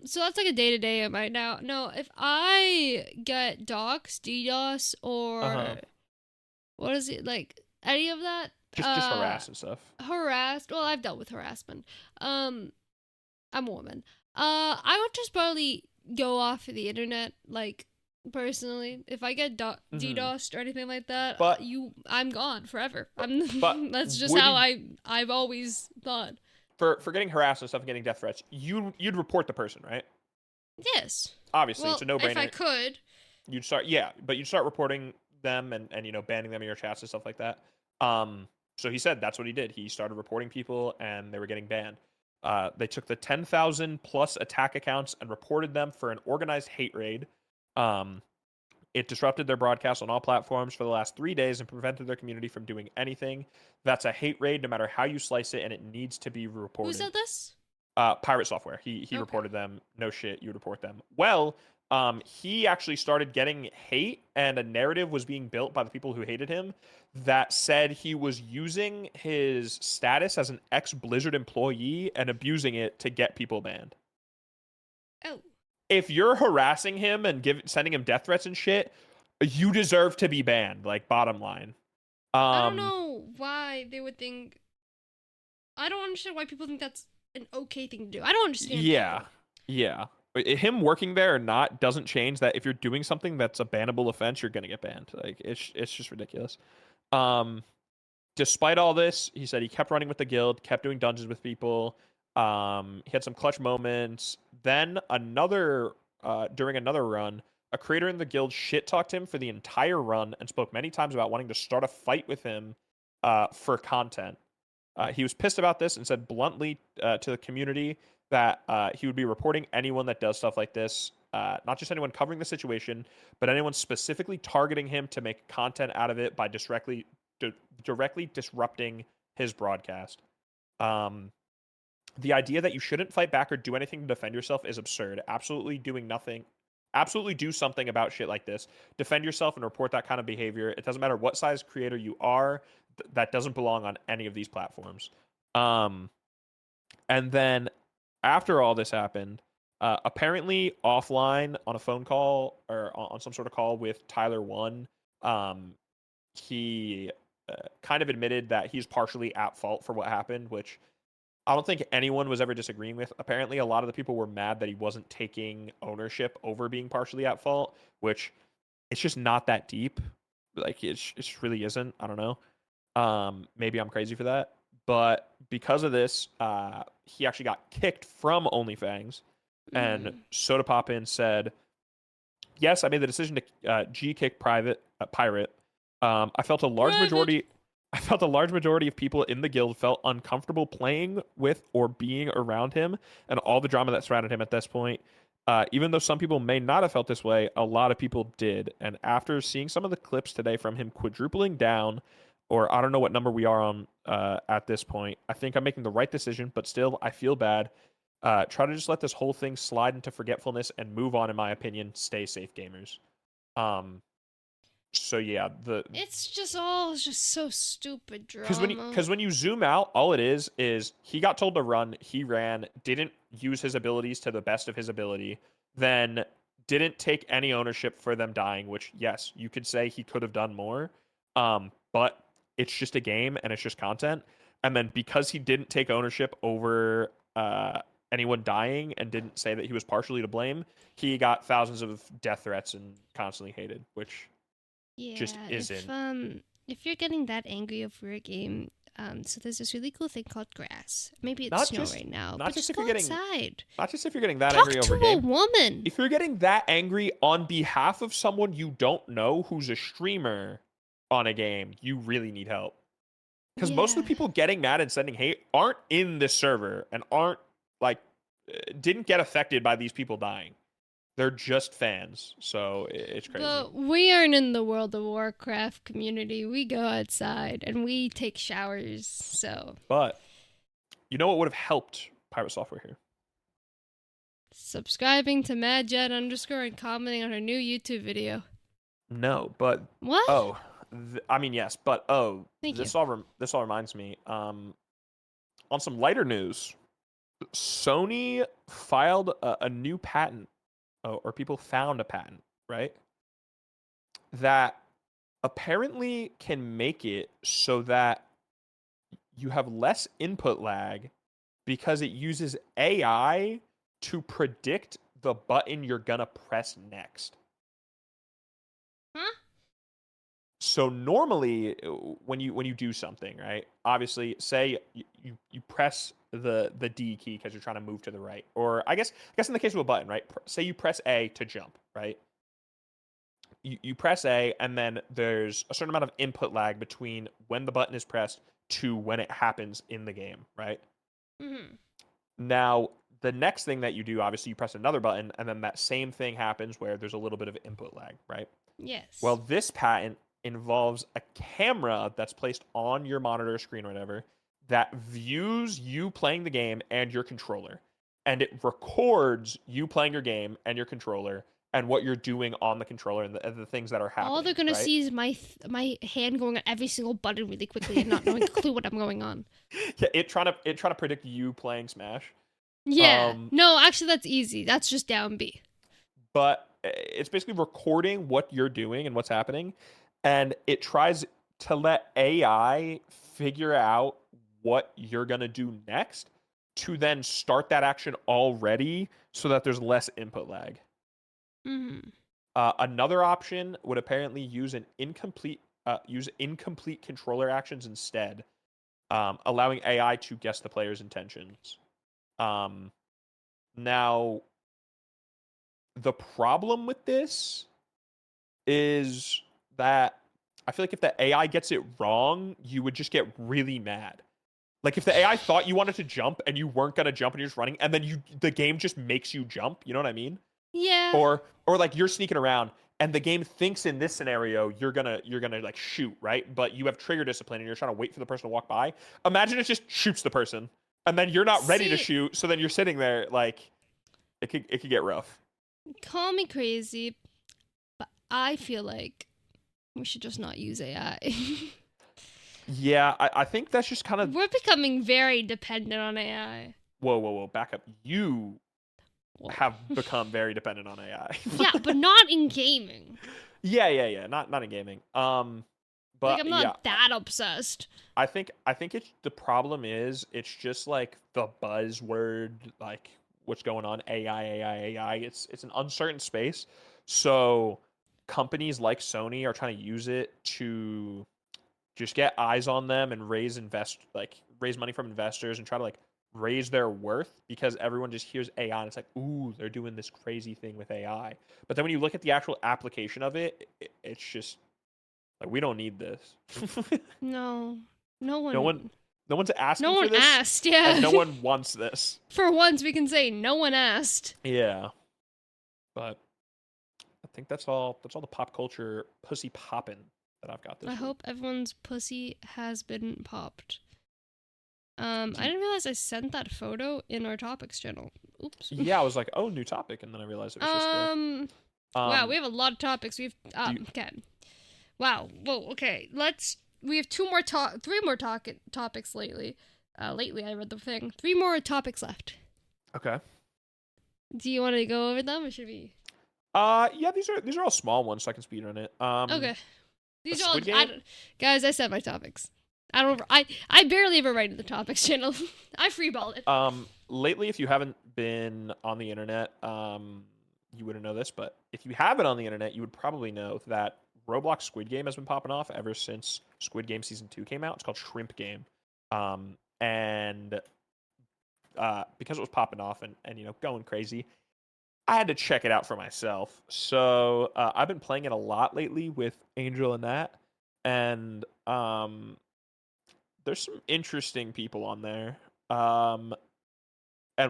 [SPEAKER 4] So that's like a day to day right now. No, if I get doxed, DDoS, or
[SPEAKER 3] Uh-huh.
[SPEAKER 4] what is it like any of that?
[SPEAKER 3] Just harass and stuff.
[SPEAKER 4] Harassed. Well, I've dealt with harassment. I'm a woman. I would just probably go off of the internet, like personally. If I get DDoSed or anything like that,
[SPEAKER 3] But-
[SPEAKER 4] I'm gone forever.
[SPEAKER 3] but
[SPEAKER 4] That's just
[SPEAKER 3] would
[SPEAKER 4] how I've always thought.
[SPEAKER 3] For getting harassed and stuff and getting death threats, you'd report the person, right?
[SPEAKER 4] Yes.
[SPEAKER 3] Obviously,
[SPEAKER 4] Well,
[SPEAKER 3] it's a no-brainer.
[SPEAKER 4] if I could.
[SPEAKER 3] You'd start but you'd start reporting them and banning them in your chats and stuff like that. So he said that's what he did. He started reporting people and they were getting banned. They took the 10,000 plus attack accounts and reported them for an organized hate raid. It disrupted their broadcast on all platforms for the last 3 days and prevented their community from doing anything. That's a hate raid no matter how you slice it, and it needs to be reported.
[SPEAKER 4] Who said this?
[SPEAKER 3] Pirate Software. He
[SPEAKER 4] Okay.
[SPEAKER 3] reported them. No shit, you would report them. Well, he actually started getting hate, and a narrative was being built by the people who hated him that said he was using his status as an ex-Blizzard employee and abusing it to get people banned.
[SPEAKER 4] Oh.
[SPEAKER 3] If you're harassing him and sending him death threats and shit, you deserve to be banned. Like, bottom line.
[SPEAKER 4] I don't know why they would think. I don't understand why people think that's an okay thing to do. I don't understand.
[SPEAKER 3] Yeah.
[SPEAKER 4] people.
[SPEAKER 3] Yeah. Him working there or not doesn't change that if you're doing something that's a bannable offense, you're gonna get banned. Like it's just ridiculous. Despite all this, he said he kept running with the guild, kept doing dungeons with people. He had some clutch moments. Then during another run, a creator in the guild shit talked him for the entire run and spoke many times about wanting to start a fight with him for content. He was pissed about this and said bluntly to the community that he would be reporting anyone that does stuff like this, not just anyone covering the situation, but anyone specifically targeting him to make content out of it by directly disrupting his broadcast. The idea that you shouldn't fight back or do anything to defend yourself is absurd. Absolutely do something about shit like this. Defend yourself and report that kind of behavior. It doesn't matter what size creator you are. That doesn't belong on any of these platforms. And then after all this happened, apparently offline on a phone call or on some sort of call with Tyler One, he kind of admitted that he's partially at fault for what happened, which I don't think anyone was ever disagreeing with. Apparently, a lot of the people were mad that he wasn't taking ownership over being partially at fault, which it's just not that deep. Like it really isn't. I don't know. Maybe I'm crazy for that. But because of this, he actually got kicked from OnlyFans. And Soda Poppin said, "Yes, I made the decision to G-kick Pirate. I felt a large majority of people in the guild felt uncomfortable playing with or being around him and all the drama that surrounded him at this point. Even though some people may not have felt this way, a lot of people did. And after seeing some of the clips today from him quadrupling down, or I don't know what number we are on at this point, I think I'm making the right decision, but still, I feel bad. Try to just let this whole thing slide into forgetfulness and move on, in my opinion. Stay safe, gamers." So yeah,
[SPEAKER 4] it's just so stupid drama.
[SPEAKER 3] Because when you zoom out, all it is he got told to run, he ran, didn't use his abilities to the best of his ability, then didn't take any ownership for them dying, which yes, you could say he could have done more. But it's just a game and it's just content. And then because he didn't take ownership over anyone dying and didn't say that he was partially to blame, he got thousands of death threats and constantly hated, which just isn't.
[SPEAKER 4] If you're getting that angry over a game, so there's this really cool thing called grass. Maybe it's
[SPEAKER 3] Not
[SPEAKER 4] snow
[SPEAKER 3] just-
[SPEAKER 4] right now,
[SPEAKER 3] not
[SPEAKER 4] but
[SPEAKER 3] just
[SPEAKER 4] just
[SPEAKER 3] if
[SPEAKER 4] go
[SPEAKER 3] you're getting-
[SPEAKER 4] outside.
[SPEAKER 3] Not just if you're getting that
[SPEAKER 4] Talk
[SPEAKER 3] angry
[SPEAKER 4] to
[SPEAKER 3] over a
[SPEAKER 4] a
[SPEAKER 3] game.
[SPEAKER 4] woman.
[SPEAKER 3] If you're getting that angry on behalf of someone you don't know who's a streamer on a game, you really need help. Because most of the
[SPEAKER 4] Yeah.
[SPEAKER 3] people getting mad and sending hate aren't in this server and aren't didn't get affected by these people dying. They're just fans, so it's crazy.
[SPEAKER 4] But we aren't in the World of Warcraft community. We go outside and we take showers. So
[SPEAKER 3] But you know what would have helped Pirate Software here?
[SPEAKER 4] subscribing to MadJet _ and commenting on her new YouTube video.
[SPEAKER 3] No, but
[SPEAKER 4] What?
[SPEAKER 3] I mean yes, but
[SPEAKER 4] Thank
[SPEAKER 3] this all reminds me. On some lighter news, Sony filed a new patent, or people found a patent, right? That apparently can make it so that you have less input lag because it uses AI to predict the button you're gonna press next.
[SPEAKER 4] Huh?
[SPEAKER 3] So normally when you do something, right? Obviously, say you press the D key because you're trying to move to the right, or I guess in the case of a button, right? Say you press A to jump, right? You press A, and then there's a certain amount of input lag between when the button is pressed to when it happens in the game, right?
[SPEAKER 4] Mm-hmm.
[SPEAKER 3] Now, the next thing that you do, obviously, you press another button, and then that same thing happens where there's a little bit of input lag, right?
[SPEAKER 4] Yes.
[SPEAKER 3] Well, this patent involves a camera that's placed on your monitor screen or whatever that views you playing the game and your controller. And it records you playing your game and your controller and what you're doing on the controller and the things that are happening.
[SPEAKER 4] All they're gonna
[SPEAKER 3] right?
[SPEAKER 4] see is my hand going on every single button really quickly and not knowing a clue what I'm going on.
[SPEAKER 3] Yeah, it trying to predict you playing Smash.
[SPEAKER 4] Yeah. No, actually, that's easy. That's just down B.
[SPEAKER 3] But it's basically recording what you're doing and what's happening, and it tries to let AI figure out what you're gonna do next to then start that action already so that there's less input lag.
[SPEAKER 4] Mm-hmm.
[SPEAKER 3] Another option would apparently use incomplete controller actions instead, allowing AI to guess the player's intentions. Now, the problem with this is that I feel like if the AI gets it wrong, you would just get really mad. Like if the AI thought you wanted to jump and you weren't gonna jump and you're just running, and then the game just makes you jump. You know what I mean?
[SPEAKER 4] Yeah.
[SPEAKER 3] Or like you're sneaking around and the game thinks in this scenario you're gonna like shoot, right? But you have trigger discipline and you're trying to wait for the person to walk by. Imagine it just shoots the person and then you're not ready to
[SPEAKER 4] See-
[SPEAKER 3] shoot, so then you're sitting there like it could get rough.
[SPEAKER 4] Call me crazy, but I feel like we should just not use AI.
[SPEAKER 3] Yeah, I think that's just kind of
[SPEAKER 4] We're becoming very dependent on AI.
[SPEAKER 3] whoa, back up. You
[SPEAKER 4] Whoa.
[SPEAKER 3] have become very dependent on AI.
[SPEAKER 4] Yeah, but not in gaming.
[SPEAKER 3] Yeah. Not in gaming. But
[SPEAKER 4] Like I'm not
[SPEAKER 3] yeah,
[SPEAKER 4] that obsessed.
[SPEAKER 3] I think it's the problem is it's just like the buzzword, like what's going on, AI. It's an uncertain space. So companies like Sony are trying to use it to just get eyes on them and raise money from investors and try to like raise their worth, because everyone just hears AI and it's like, ooh, they're doing this crazy thing with AI. But then when you look at the actual application of it, it's just like, we don't need this.
[SPEAKER 4] No
[SPEAKER 3] No one's asking
[SPEAKER 4] no
[SPEAKER 3] for
[SPEAKER 4] one
[SPEAKER 3] this.
[SPEAKER 4] asked. Yeah.
[SPEAKER 3] And no one wants this.
[SPEAKER 4] For once, we can say no one asked.
[SPEAKER 3] Yeah. But I think that's all the pop culture pussy poppin' that I've got this
[SPEAKER 4] I
[SPEAKER 3] week.
[SPEAKER 4] hope everyone's pussy has been popped. I didn't realize I sent that photo in our topics channel. Oops.
[SPEAKER 3] Yeah, I was like, oh, new topic, and then I realized it was just there.
[SPEAKER 4] Wow, we have a lot of topics. Okay. Wow. Whoa. Okay. We have three more topics lately. Lately, I read the thing. 3 more topics left.
[SPEAKER 3] Okay.
[SPEAKER 4] Do you want to go over them, or should we?
[SPEAKER 3] Yeah, these are all small ones, so I can speed run it.
[SPEAKER 4] Okay. These are all.
[SPEAKER 3] Squid Game?
[SPEAKER 4] Guys, I said my topics. I barely ever write in the topics channel. I freeball it.
[SPEAKER 3] Lately, if you haven't been on the internet, you wouldn't know this, but if you have been on the internet, you would probably know that Roblox Squid Game has been popping off ever since Squid Game Season 2 came out. It's called Shrimp Game. And because it was popping off and going crazy, I had to check it out for myself. So I've been playing it a lot lately with Angel and Nat, and there's some interesting people on there. And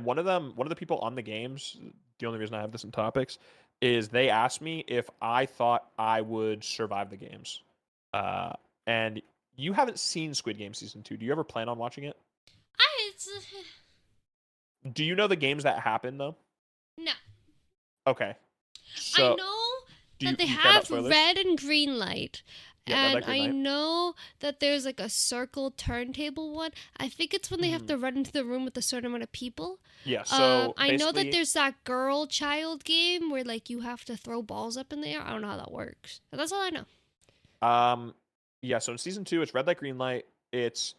[SPEAKER 3] one of the people on the games, the only reason I have this in topics is they asked me if I thought I would survive the games. And you haven't seen Squid Game season 2. Do you ever plan on watching it?
[SPEAKER 4] It's
[SPEAKER 3] Do you know the games that happen though?
[SPEAKER 4] no.
[SPEAKER 3] Okay. So
[SPEAKER 4] I know
[SPEAKER 3] do
[SPEAKER 4] that they
[SPEAKER 3] you care about
[SPEAKER 4] have
[SPEAKER 3] spoilers?
[SPEAKER 4] red and green light.
[SPEAKER 3] Yeah, red
[SPEAKER 4] And
[SPEAKER 3] light, green
[SPEAKER 4] I
[SPEAKER 3] light.
[SPEAKER 4] know that there's like a circle turntable one. I think it's when they have
[SPEAKER 3] Mhm.
[SPEAKER 4] to run into the room with a certain amount of people.
[SPEAKER 3] Yeah. So
[SPEAKER 4] I know that
[SPEAKER 3] basically-
[SPEAKER 4] there's that girl child game where like you have to throw balls up in the air. I don't know how that works. But that's all I know.
[SPEAKER 3] Yeah, so in season 2 it's red light, green light. It's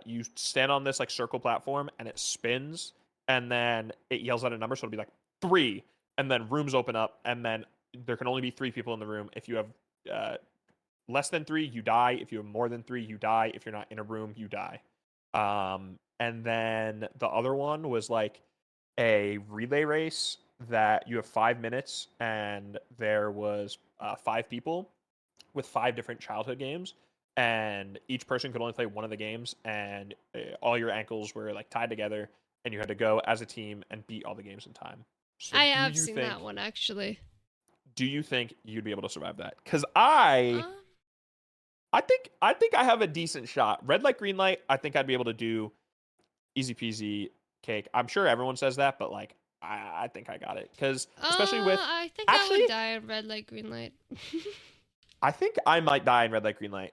[SPEAKER 3] you stand on this like circle platform and it spins and then it yells out a number, so it'll be like 3, and then rooms open up, and then there can only be 3 people in the room. If you have less than 3, you die. If you have more than 3, you die. If you're not in a room, you die. And then the other one was like a relay race that you have 5 minutes, and there was 5 people with 5 different childhood games, and each person could only play one of the games, and all your ankles were like tied together, and you had to go as a team and beat all the games in time. So
[SPEAKER 4] I
[SPEAKER 3] do
[SPEAKER 4] have
[SPEAKER 3] you
[SPEAKER 4] seen
[SPEAKER 3] think-
[SPEAKER 4] that one actually.
[SPEAKER 3] Do you think you'd be able to survive that? Because I think I have a decent shot. Red light, green light. I think I'd be able to do easy peasy cake. I'm sure everyone says that, but like I think I got it. Because especially with
[SPEAKER 4] I think I
[SPEAKER 3] actually-
[SPEAKER 4] would die in red light, green light.
[SPEAKER 3] I think I might die in red light, green light.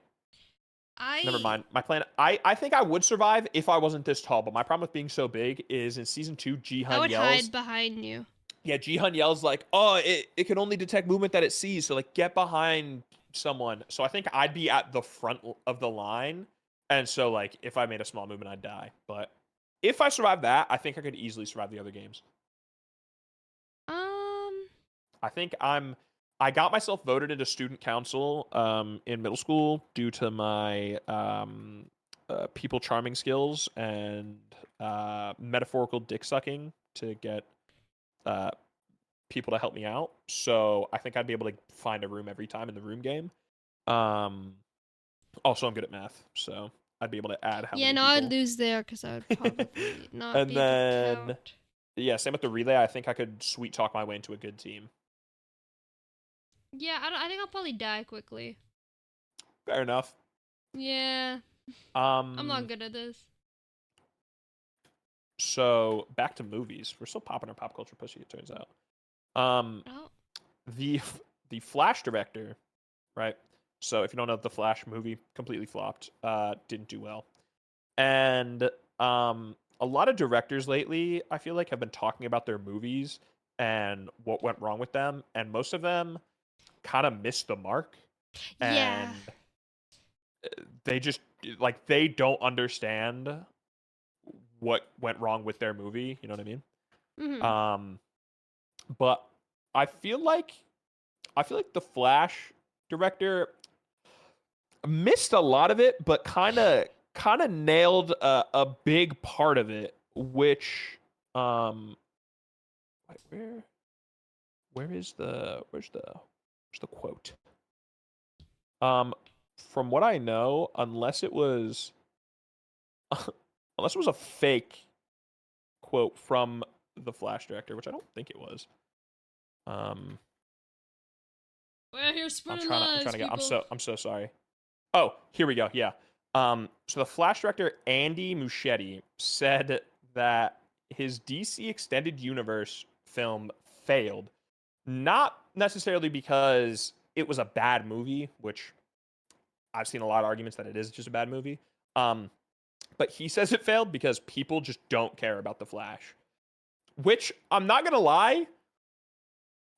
[SPEAKER 3] Never mind. My plan. I think I would survive if I wasn't this tall. But my problem with being so big is in season 2,
[SPEAKER 4] I
[SPEAKER 3] Jihan
[SPEAKER 4] would
[SPEAKER 3] yells.
[SPEAKER 4] hide behind you.
[SPEAKER 3] Yeah, Jihan yells like, "Oh, it can only detect movement that it sees. So like, get behind someone." So I think I'd be at the front of the line, and so like, if I made a small movement, I'd die. But if I survive that, I think I could easily survive the other games. I think I got myself voted into student council in middle school due to my people charming skills and metaphorical dick sucking to get people to help me out. So I think I'd be able to find a room every time in the room game. Also, I'm good at math, so I'd be able to add how
[SPEAKER 4] Yeah,
[SPEAKER 3] many
[SPEAKER 4] no, I'd
[SPEAKER 3] people.
[SPEAKER 4] lose there because I would probably not
[SPEAKER 3] And
[SPEAKER 4] be able to
[SPEAKER 3] then-
[SPEAKER 4] count.
[SPEAKER 3] Yeah, same with the relay. I think I could sweet talk my way into a good team.
[SPEAKER 4] Yeah, I think I'll probably die quickly.
[SPEAKER 3] Fair enough.
[SPEAKER 4] Yeah,
[SPEAKER 3] I'm
[SPEAKER 4] I'm not good at this.
[SPEAKER 3] So back to movies. We're still popping our pop culture pussy, it turns out.
[SPEAKER 4] Oh,
[SPEAKER 3] The Flash director, right? So if you don't know, the Flash movie completely flopped. Didn't do well. And a lot of directors lately, I feel like, have been talking about their movies and what went wrong with them, and most of them kind of missed the mark.
[SPEAKER 4] yeah.
[SPEAKER 3] And they just like they don't understand what went wrong with their movie. You know what I mean?
[SPEAKER 4] Mhm.
[SPEAKER 3] But I feel like the Flash director missed a lot of it, but kind of nailed a big part of it, which wait, where's the quote? From what I know, unless it was a fake quote from the Flash director, which I don't think it was.
[SPEAKER 4] We're here
[SPEAKER 3] I'm
[SPEAKER 4] spreading
[SPEAKER 3] trying
[SPEAKER 4] lies,
[SPEAKER 3] to get.
[SPEAKER 4] people.
[SPEAKER 3] I'm so sorry. Oh, here we go. Yeah. So the Flash director Andy Muschietti said that his DC Extended Universe film failed, not necessarily because it was a bad movie, which I've seen a lot of arguments that it is just a bad movie. But he says it failed because people just don't care about the Flash, which I'm not gonna lie,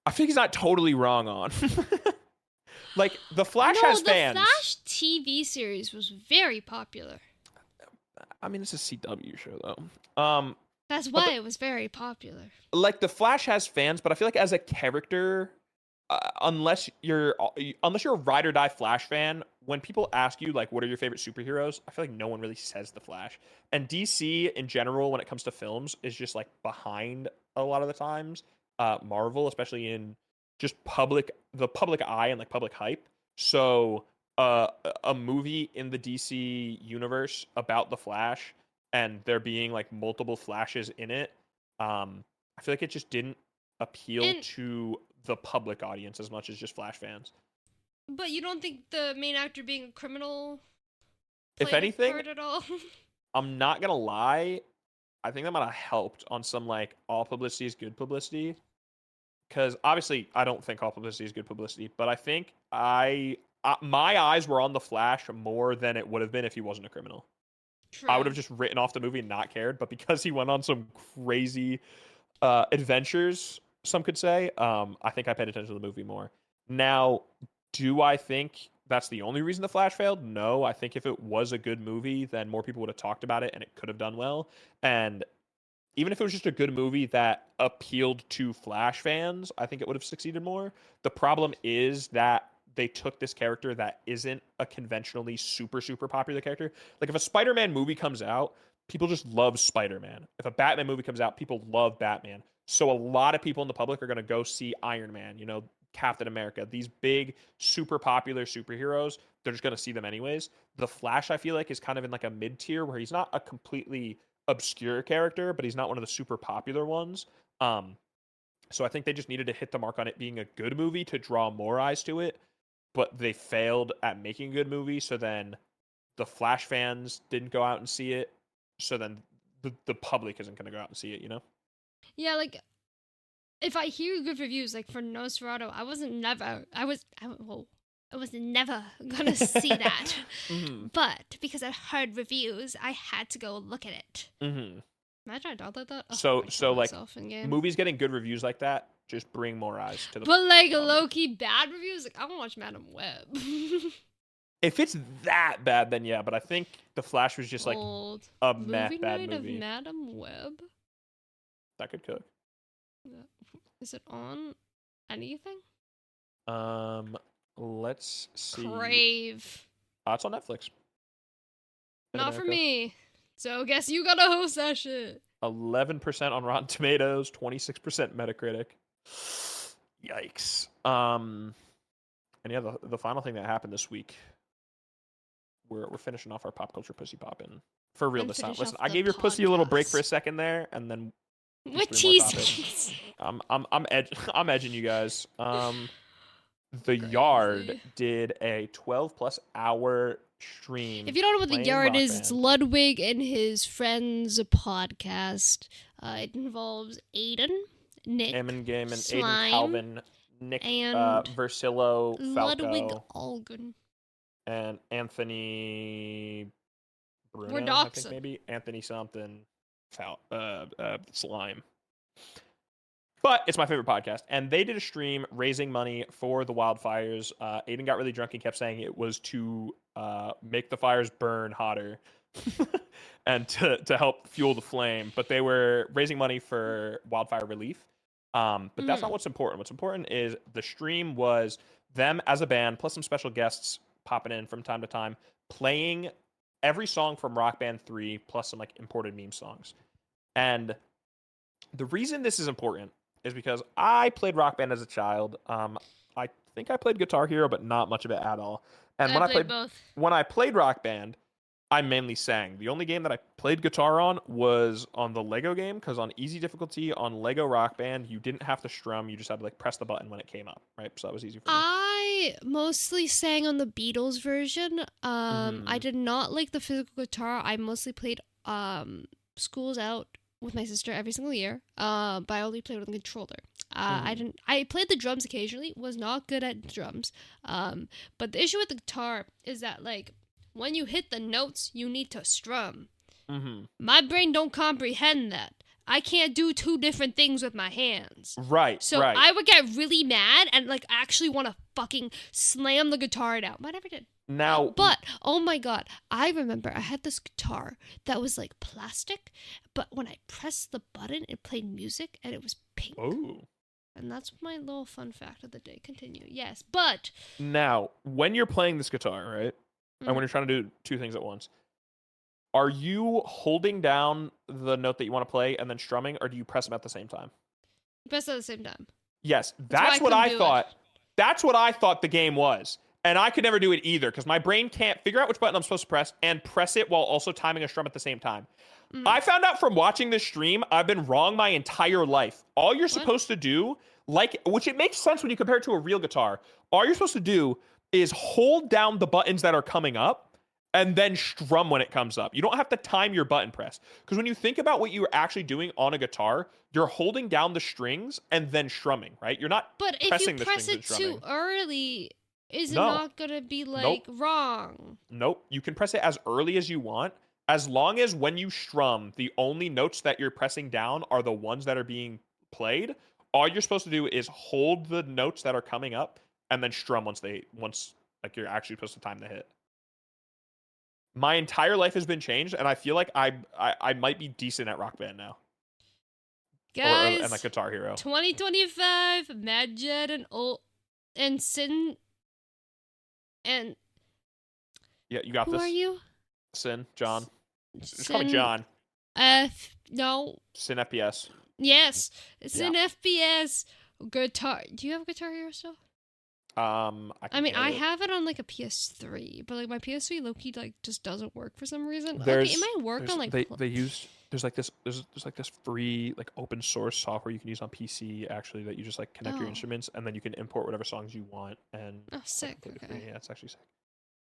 [SPEAKER 3] I think he's not totally wrong on. Like the Flash
[SPEAKER 4] no,
[SPEAKER 3] has
[SPEAKER 4] the
[SPEAKER 3] fans.
[SPEAKER 4] Flash TV series was very popular.
[SPEAKER 3] I mean, it's a CW show though.
[SPEAKER 4] That's
[SPEAKER 3] But
[SPEAKER 4] why it was very popular.
[SPEAKER 3] Like the Flash has fans, but I feel like as a character, unless you're a ride or die Flash fan, when people ask you like what are your favorite superheroes, I feel like no one really says the Flash. And DC in general, when it comes to films, is just like behind a lot of the times. Marvel, especially in just the public eye and like public hype. So a movie in the DC universe about the Flash and there being like multiple Flashes in it, I feel like it just didn't appeal
[SPEAKER 4] And-
[SPEAKER 3] to the public audience as much as just Flash fans.
[SPEAKER 4] But you don't think the main actor being a criminal
[SPEAKER 3] If
[SPEAKER 4] played a
[SPEAKER 3] anything,
[SPEAKER 4] part at all?
[SPEAKER 3] I'm not gonna lie, I think that might have helped on some like all publicity is good publicity. Because obviously, I don't think all publicity is good publicity, but I think my eyes were on the Flash more than it would have been if he wasn't a criminal.
[SPEAKER 4] True.
[SPEAKER 3] I would have just written off the movie and not cared. But because he went on some crazy adventures, some could say, I think I paid attention to the movie more. Now, do I think that's the only reason the Flash failed? No, I think if it was a good movie, then more people would have talked about it and it could have done well. And even if it was just a good movie that appealed to Flash fans, I think it would have succeeded more. The problem is that they took this character that isn't a conventionally super, super popular character. Like if a Spider-Man movie comes out, people just love Spider-Man. If a Batman movie comes out, people love Batman. So a lot of people in the public are going to go see Iron Man, Captain America, these big, super popular superheroes. They're just going to see them anyways. The Flash, I feel like, is kind of in like a mid-tier where he's not a completely obscure character, but he's not one of the super popular ones. So I think they just needed to hit the mark on it being a good movie to draw more eyes to it, but they failed at making a good movie. So then the Flash fans didn't go out and see it. So then the public isn't going to go out and see it,
[SPEAKER 4] Yeah, like if I hear good reviews, like for Nosferatu, I was never gonna see that.
[SPEAKER 3] Mm-hmm.
[SPEAKER 4] But because I heard reviews, I had to go look at it.
[SPEAKER 3] Mm-hmm.
[SPEAKER 4] Imagine I download that.
[SPEAKER 3] So like
[SPEAKER 4] in-game.
[SPEAKER 3] movies getting good reviews like that just bring more eyes to the.
[SPEAKER 4] But like low-key bad reviews, like I want to watch Madam Web.
[SPEAKER 3] If it's that bad, then yeah. But I think The Flash was just like
[SPEAKER 4] Old
[SPEAKER 3] a
[SPEAKER 4] movie
[SPEAKER 3] bad
[SPEAKER 4] night
[SPEAKER 3] movie.
[SPEAKER 4] of Madam Web.
[SPEAKER 3] That could cook.
[SPEAKER 4] Is it on anything?
[SPEAKER 3] Let's see.
[SPEAKER 4] Crave.
[SPEAKER 3] It's on Netflix. In
[SPEAKER 4] Not for
[SPEAKER 3] America.
[SPEAKER 4] me. So guess you gotta host that shit.
[SPEAKER 3] 11% on Rotten Tomatoes, 26% Metacritic. Yikes. And yeah, the final thing that happened this week. We're finishing off our pop culture pussy poppin'. For real
[SPEAKER 4] And
[SPEAKER 3] this time.
[SPEAKER 4] finish
[SPEAKER 3] Listen,
[SPEAKER 4] off
[SPEAKER 3] I
[SPEAKER 4] the
[SPEAKER 3] gave your pussy a little break
[SPEAKER 4] podcast.
[SPEAKER 3] for a second there, and then
[SPEAKER 4] What
[SPEAKER 3] three more
[SPEAKER 4] tease?
[SPEAKER 3] I'm edging you guys. The
[SPEAKER 4] Crazy.
[SPEAKER 3] Yard did a 12+ hour stream.
[SPEAKER 4] If you don't know what the
[SPEAKER 3] playing
[SPEAKER 4] Yard
[SPEAKER 3] Rock
[SPEAKER 4] is,
[SPEAKER 3] Band.
[SPEAKER 4] it's Ludwig and his friends podcast. It involves Aiden, Nick,
[SPEAKER 3] Eamon Gaiman, Aiden
[SPEAKER 4] Slime,
[SPEAKER 3] Calvin, Nick
[SPEAKER 4] and
[SPEAKER 3] Versillo,
[SPEAKER 4] Ludwig
[SPEAKER 3] Falco,
[SPEAKER 4] Algun.
[SPEAKER 3] and Anthony Bruno,
[SPEAKER 4] We're
[SPEAKER 3] I think
[SPEAKER 4] doxing.
[SPEAKER 3] maybe Anthony something, Slime. But it's my favorite podcast, and they did a stream raising money for the wildfires. Aiden got really drunk and kept saying it was to make the fires burn hotter and to help fuel the flame. But they were raising money for wildfire relief. But that's not what's important. What's important is the stream was them as a band plus some special guests popping in from time to time, playing every song from Rock Band 3 plus some like imported meme songs. And the reason this is important is because I played Rock Band as a child. I think I played Guitar Hero, but not much of it at all. And when I played Rock Band, I mainly sang. The only game that I played guitar on was on the Lego game, because on easy difficulty on Lego Rock Band, you didn't have to strum. You just had to like press the button when it came up, right? So that was easy for me.
[SPEAKER 4] I mostly sang on the Beatles version. I did not like the physical guitar. I mostly played Schools Out with my sister every single year. But I only played with a controller. I played the drums occasionally. Was not good at drums. But the issue with the guitar is that like when you hit the notes, you need to strum. My brain don't comprehend that. I can't do two different things with my hands.
[SPEAKER 3] Right.
[SPEAKER 4] So
[SPEAKER 3] right.
[SPEAKER 4] I would get really mad and like actually want to fucking slam the guitar out. But I never did.
[SPEAKER 3] Now,
[SPEAKER 4] But oh my god, I remember I had this guitar that was like plastic, but when I pressed the button, it played music and it was pink.
[SPEAKER 3] oh.
[SPEAKER 4] And that's my little fun fact of the day. Continue. Yes, but
[SPEAKER 3] Now, when you're playing this guitar, right, and when you're trying to do two things at once, are you holding down the note that you want to play and then strumming, or do you press them at the same time?
[SPEAKER 4] press at the same time.
[SPEAKER 3] Yes,
[SPEAKER 4] why
[SPEAKER 3] that's
[SPEAKER 4] I
[SPEAKER 3] what
[SPEAKER 4] couldn't
[SPEAKER 3] I
[SPEAKER 4] do it.
[SPEAKER 3] thought. That's what I thought the game was. And I could never do it either because my brain can't figure out which button I'm supposed to press and press it while also timing a strum at the same time. I found out from watching this stream, I've been wrong my entire life. All you're supposed to do, which it makes sense when you compare it to a real guitar, all you're supposed to do is hold down the buttons that are coming up and then strum when it comes up. You don't have to time your button press. Because when you think about what you're actually doing on a guitar, you're holding down the strings and then strumming, right? You're not
[SPEAKER 4] But if you
[SPEAKER 3] pressing the
[SPEAKER 4] press
[SPEAKER 3] strings
[SPEAKER 4] it
[SPEAKER 3] and
[SPEAKER 4] too
[SPEAKER 3] strumming.
[SPEAKER 4] early, is it
[SPEAKER 3] No.
[SPEAKER 4] not gonna be like wrong?
[SPEAKER 3] Nope. You can press it as early as you want, as long as when you strum, the only notes that you're pressing down are the ones that are being played. All you're supposed to do is hold the notes that are coming up and then strum once like you're actually supposed to time the hit. My entire life has been changed, and I feel like I might be decent at Rock Band now.
[SPEAKER 4] Guys,
[SPEAKER 3] and like Guitar Hero.
[SPEAKER 4] 2025, Mad Jet and Sin and
[SPEAKER 3] Yeah, you got
[SPEAKER 4] who
[SPEAKER 3] this.
[SPEAKER 4] are you?
[SPEAKER 3] Sin, John. Just call me
[SPEAKER 4] Sin
[SPEAKER 3] John.
[SPEAKER 4] No.
[SPEAKER 3] Sin FPS.
[SPEAKER 4] Yes. Sin FPS guitar. Do you have Guitar Hero still?
[SPEAKER 3] I
[SPEAKER 4] mean,
[SPEAKER 3] get
[SPEAKER 4] I
[SPEAKER 3] it.
[SPEAKER 4] have it on like a PS3, but like my PS3 low-key like just doesn't work for some reason.
[SPEAKER 3] There's-
[SPEAKER 4] Okay, it might work on like
[SPEAKER 3] they use there's like this free like open source software you can use on PC actually that you just like connect your
[SPEAKER 4] Oh.
[SPEAKER 3] instruments and then you can import whatever songs you want and
[SPEAKER 4] Oh, sick.
[SPEAKER 3] completely free.
[SPEAKER 4] Okay.
[SPEAKER 3] Yeah, it's actually sick.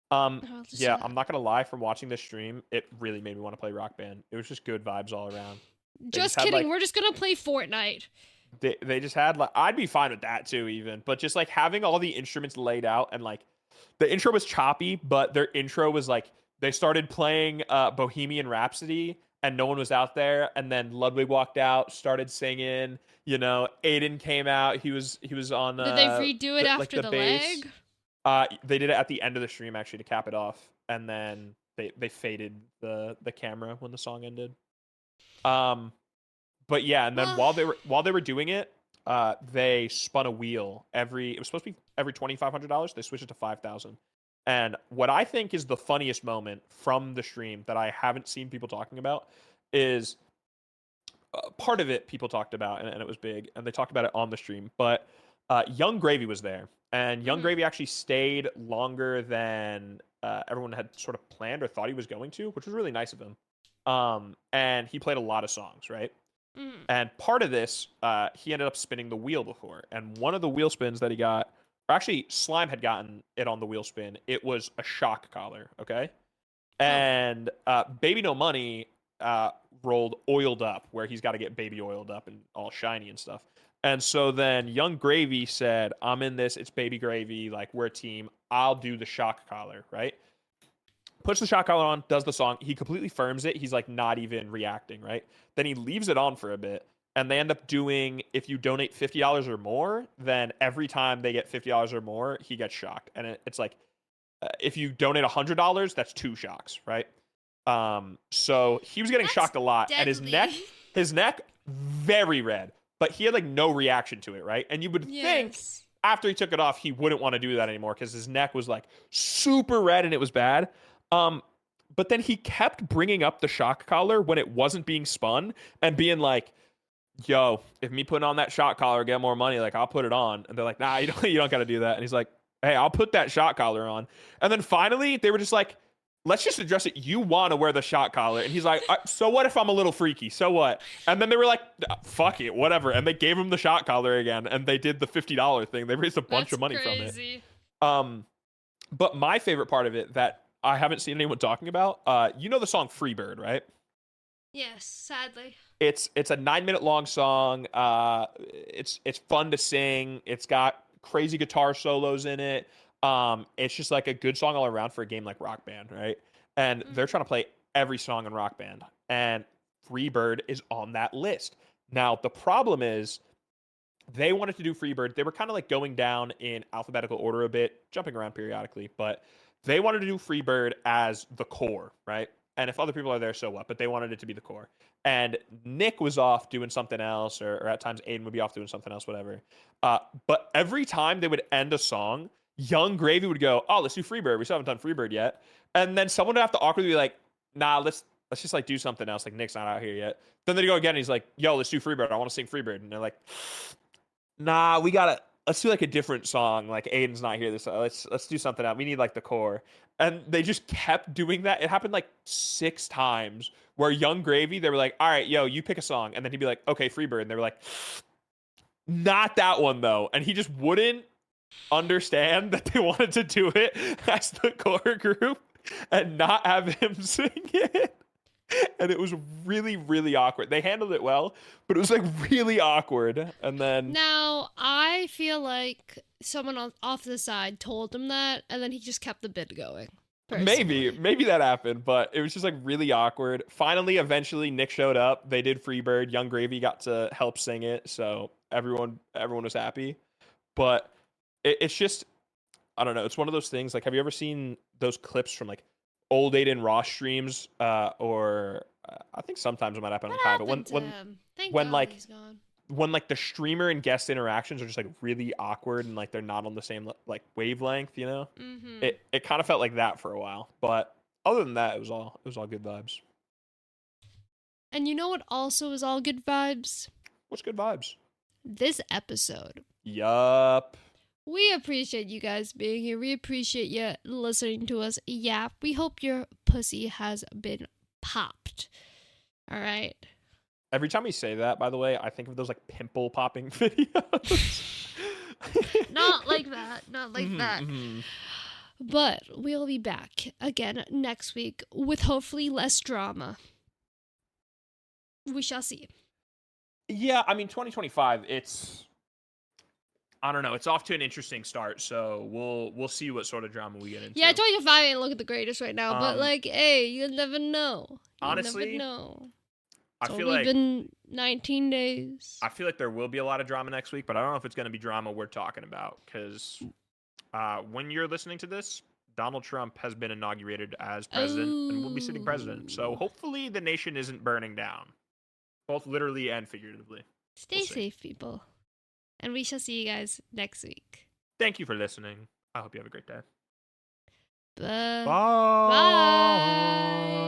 [SPEAKER 4] I'll just
[SPEAKER 3] Yeah,
[SPEAKER 4] do that.
[SPEAKER 3] I'm not gonna lie. From watching this stream, it really made me want to play Rock Band. It was just good vibes all around.
[SPEAKER 4] Just
[SPEAKER 3] just had,
[SPEAKER 4] kidding.
[SPEAKER 3] like-
[SPEAKER 4] We're just gonna play Fortnite.
[SPEAKER 3] They just had like I'd be fine with that too even, but just like having all the instruments laid out and like the intro was choppy, but their intro was like they started playing Bohemian Rhapsody and no one was out there, and then Ludwig walked out, started singing. You know, Aiden came out. He was on.
[SPEAKER 4] Did they redo it after the
[SPEAKER 3] bass.
[SPEAKER 4] leg?
[SPEAKER 3] They did it at the end of the stream actually to cap it off, and then they faded the camera when the song ended. But yeah, and then while they were doing it, they spun a wheel it was supposed to be every $2,500. They switched it to 5,000. And what I think is the funniest moment from the stream that I haven't seen people talking about is part of it people talked about, and it was big, and they talked about it on the stream. But Young Gravy was there, and Young Gravy actually stayed longer than everyone had sort of planned or thought he was going to, which was really nice of him. And he played a lot of songs, right? And part of this, he ended up spinning the wheel before. And one of the wheel spins that he got, or actually Slime had gotten it on the wheel spin, it was a shock collar, okay? And Baby No Money rolled Oiled Up, where he's got to get baby oiled up and all shiny and stuff. And so then Young Gravy said, I'm in this, it's Baby Gravy, like we're a team, I'll do the shock collar, right? Puts the shock collar on, does the song. He completely firms it. He's like not even reacting, right? Then he leaves it on for a bit, and they end up doing, if you donate $50 or more, then every time they get $50 or more, he gets shocked. And it's like, if you donate $100, that's 2 shocks, right? So he was getting
[SPEAKER 4] That's
[SPEAKER 3] shocked a lot, and
[SPEAKER 4] deadly.
[SPEAKER 3] his neck, very red, but he had like no reaction to it, right? And you would think
[SPEAKER 4] Yes.
[SPEAKER 3] after he took it off, he wouldn't want to do that anymore because his neck was like super red and it was bad. But then he kept bringing up the shock collar when it wasn't being spun and being like, yo, if me putting on that shock collar get more money, like I'll put it on. And they're like, nah, you don't got to do that. And he's like, hey, I'll put that shock collar on. And then finally they were just like, let's just address it. You want to wear the shock collar. And he's like, so what if I'm a little freaky? So what? And then they were like, fuck it, whatever. And they gave him the shock collar again. And they did the $50 thing. They raised a bunch of money
[SPEAKER 4] crazy.
[SPEAKER 3] from it. But my favorite part of it that I haven't seen anyone talking about, you know the song Freebird, right?
[SPEAKER 4] Yes, sadly.
[SPEAKER 3] It's a 9-minute long song. It's fun to sing. It's got crazy guitar solos in it. It's just like a good song all around for a game like Rock Band, right? And they're trying to play every song in Rock Band, and Freebird is on that list. Now the problem is they wanted to do Freebird. They were kind of like going down in alphabetical order a bit, jumping around periodically, but they wanted to do Freebird as the core, right? And if other people are there, so what? But they wanted it to be the core. And Nick was off doing something else, or at times Aiden would be off doing something else, whatever. But every time they would end a song, Young Gravy would go, oh, let's do Freebird. We still haven't done Freebird yet. And then someone would have to awkwardly be like, nah, let's just like do something else. Like Nick's not out here yet. Then they'd go again and he's like, yo, let's do Freebird. I want to sing Freebird. And they're like, nah, let's do like a different song. Like Aiden's not here this let's do something else. We need like the core. And they just kept doing that. It happened like 6 times where Young Gravy, they were like, all right, yo, you pick a song. And then he'd be like, okay, Freebird. And they were like, not that one though. And he just wouldn't understand that they wanted to do it as the core group and not have him sing it. And it was really, really awkward. They handled it well, but it was like really awkward. And then
[SPEAKER 4] Now, I feel like someone off the side told him that, and then he just kept the bid going. personally.
[SPEAKER 3] maybe that happened, but it was just like really awkward. Finally, eventually, Nick showed up. They did Freebird. Young Gravy got to help sing it, so everyone was happy. But it's just, I don't know. It's one of those things. Like, have you ever seen those clips from like old Aiden Ross streams? Or I think sometimes it might happen on
[SPEAKER 4] What
[SPEAKER 3] Kai. But
[SPEAKER 4] happened to him? Thank
[SPEAKER 3] when,
[SPEAKER 4] God
[SPEAKER 3] like,
[SPEAKER 4] he's gone.
[SPEAKER 3] when like the streamer and guest interactions are just like really awkward and like they're not on the same like wavelength, you know?
[SPEAKER 4] Mm-hmm.
[SPEAKER 3] It kind of felt like that for a while. But other than that, it was all good vibes.
[SPEAKER 4] And you know what also is all good vibes?
[SPEAKER 3] What's good vibes?
[SPEAKER 4] This episode.
[SPEAKER 3] Yup.
[SPEAKER 4] We appreciate you guys being here. We appreciate you listening to us yap. We hope your pussy has been popped. All right.
[SPEAKER 3] Every time we say that, by the way, I think of those like pimple popping videos.
[SPEAKER 4] Not like that. Not like that.
[SPEAKER 3] Mhm.
[SPEAKER 4] But we'll be back again next week with hopefully less drama. We shall see.
[SPEAKER 3] Yeah, I mean 2025, it's, I don't know, it's off to an interesting start, so we'll see what sort of drama we get into.
[SPEAKER 4] Yeah, 25 ain't look at the greatest right now, but like, hey, you'll never know. You'll
[SPEAKER 3] honestly,
[SPEAKER 4] never know.
[SPEAKER 3] I
[SPEAKER 4] It's
[SPEAKER 3] feel
[SPEAKER 4] only
[SPEAKER 3] like
[SPEAKER 4] been 19 days.
[SPEAKER 3] I feel like there will be a lot of drama next week, but I don't know if it's going to be drama we're talking about, because when you're listening to this, Donald Trump has been inaugurated as president and will be sitting president. So hopefully the nation isn't burning down, both literally and figuratively.
[SPEAKER 4] Stay
[SPEAKER 3] We'll see.
[SPEAKER 4] safe, people. And we shall see you guys next week.
[SPEAKER 3] Thank you for listening. I hope you have a great day.
[SPEAKER 4] Bye.
[SPEAKER 3] Bye.
[SPEAKER 4] Bye.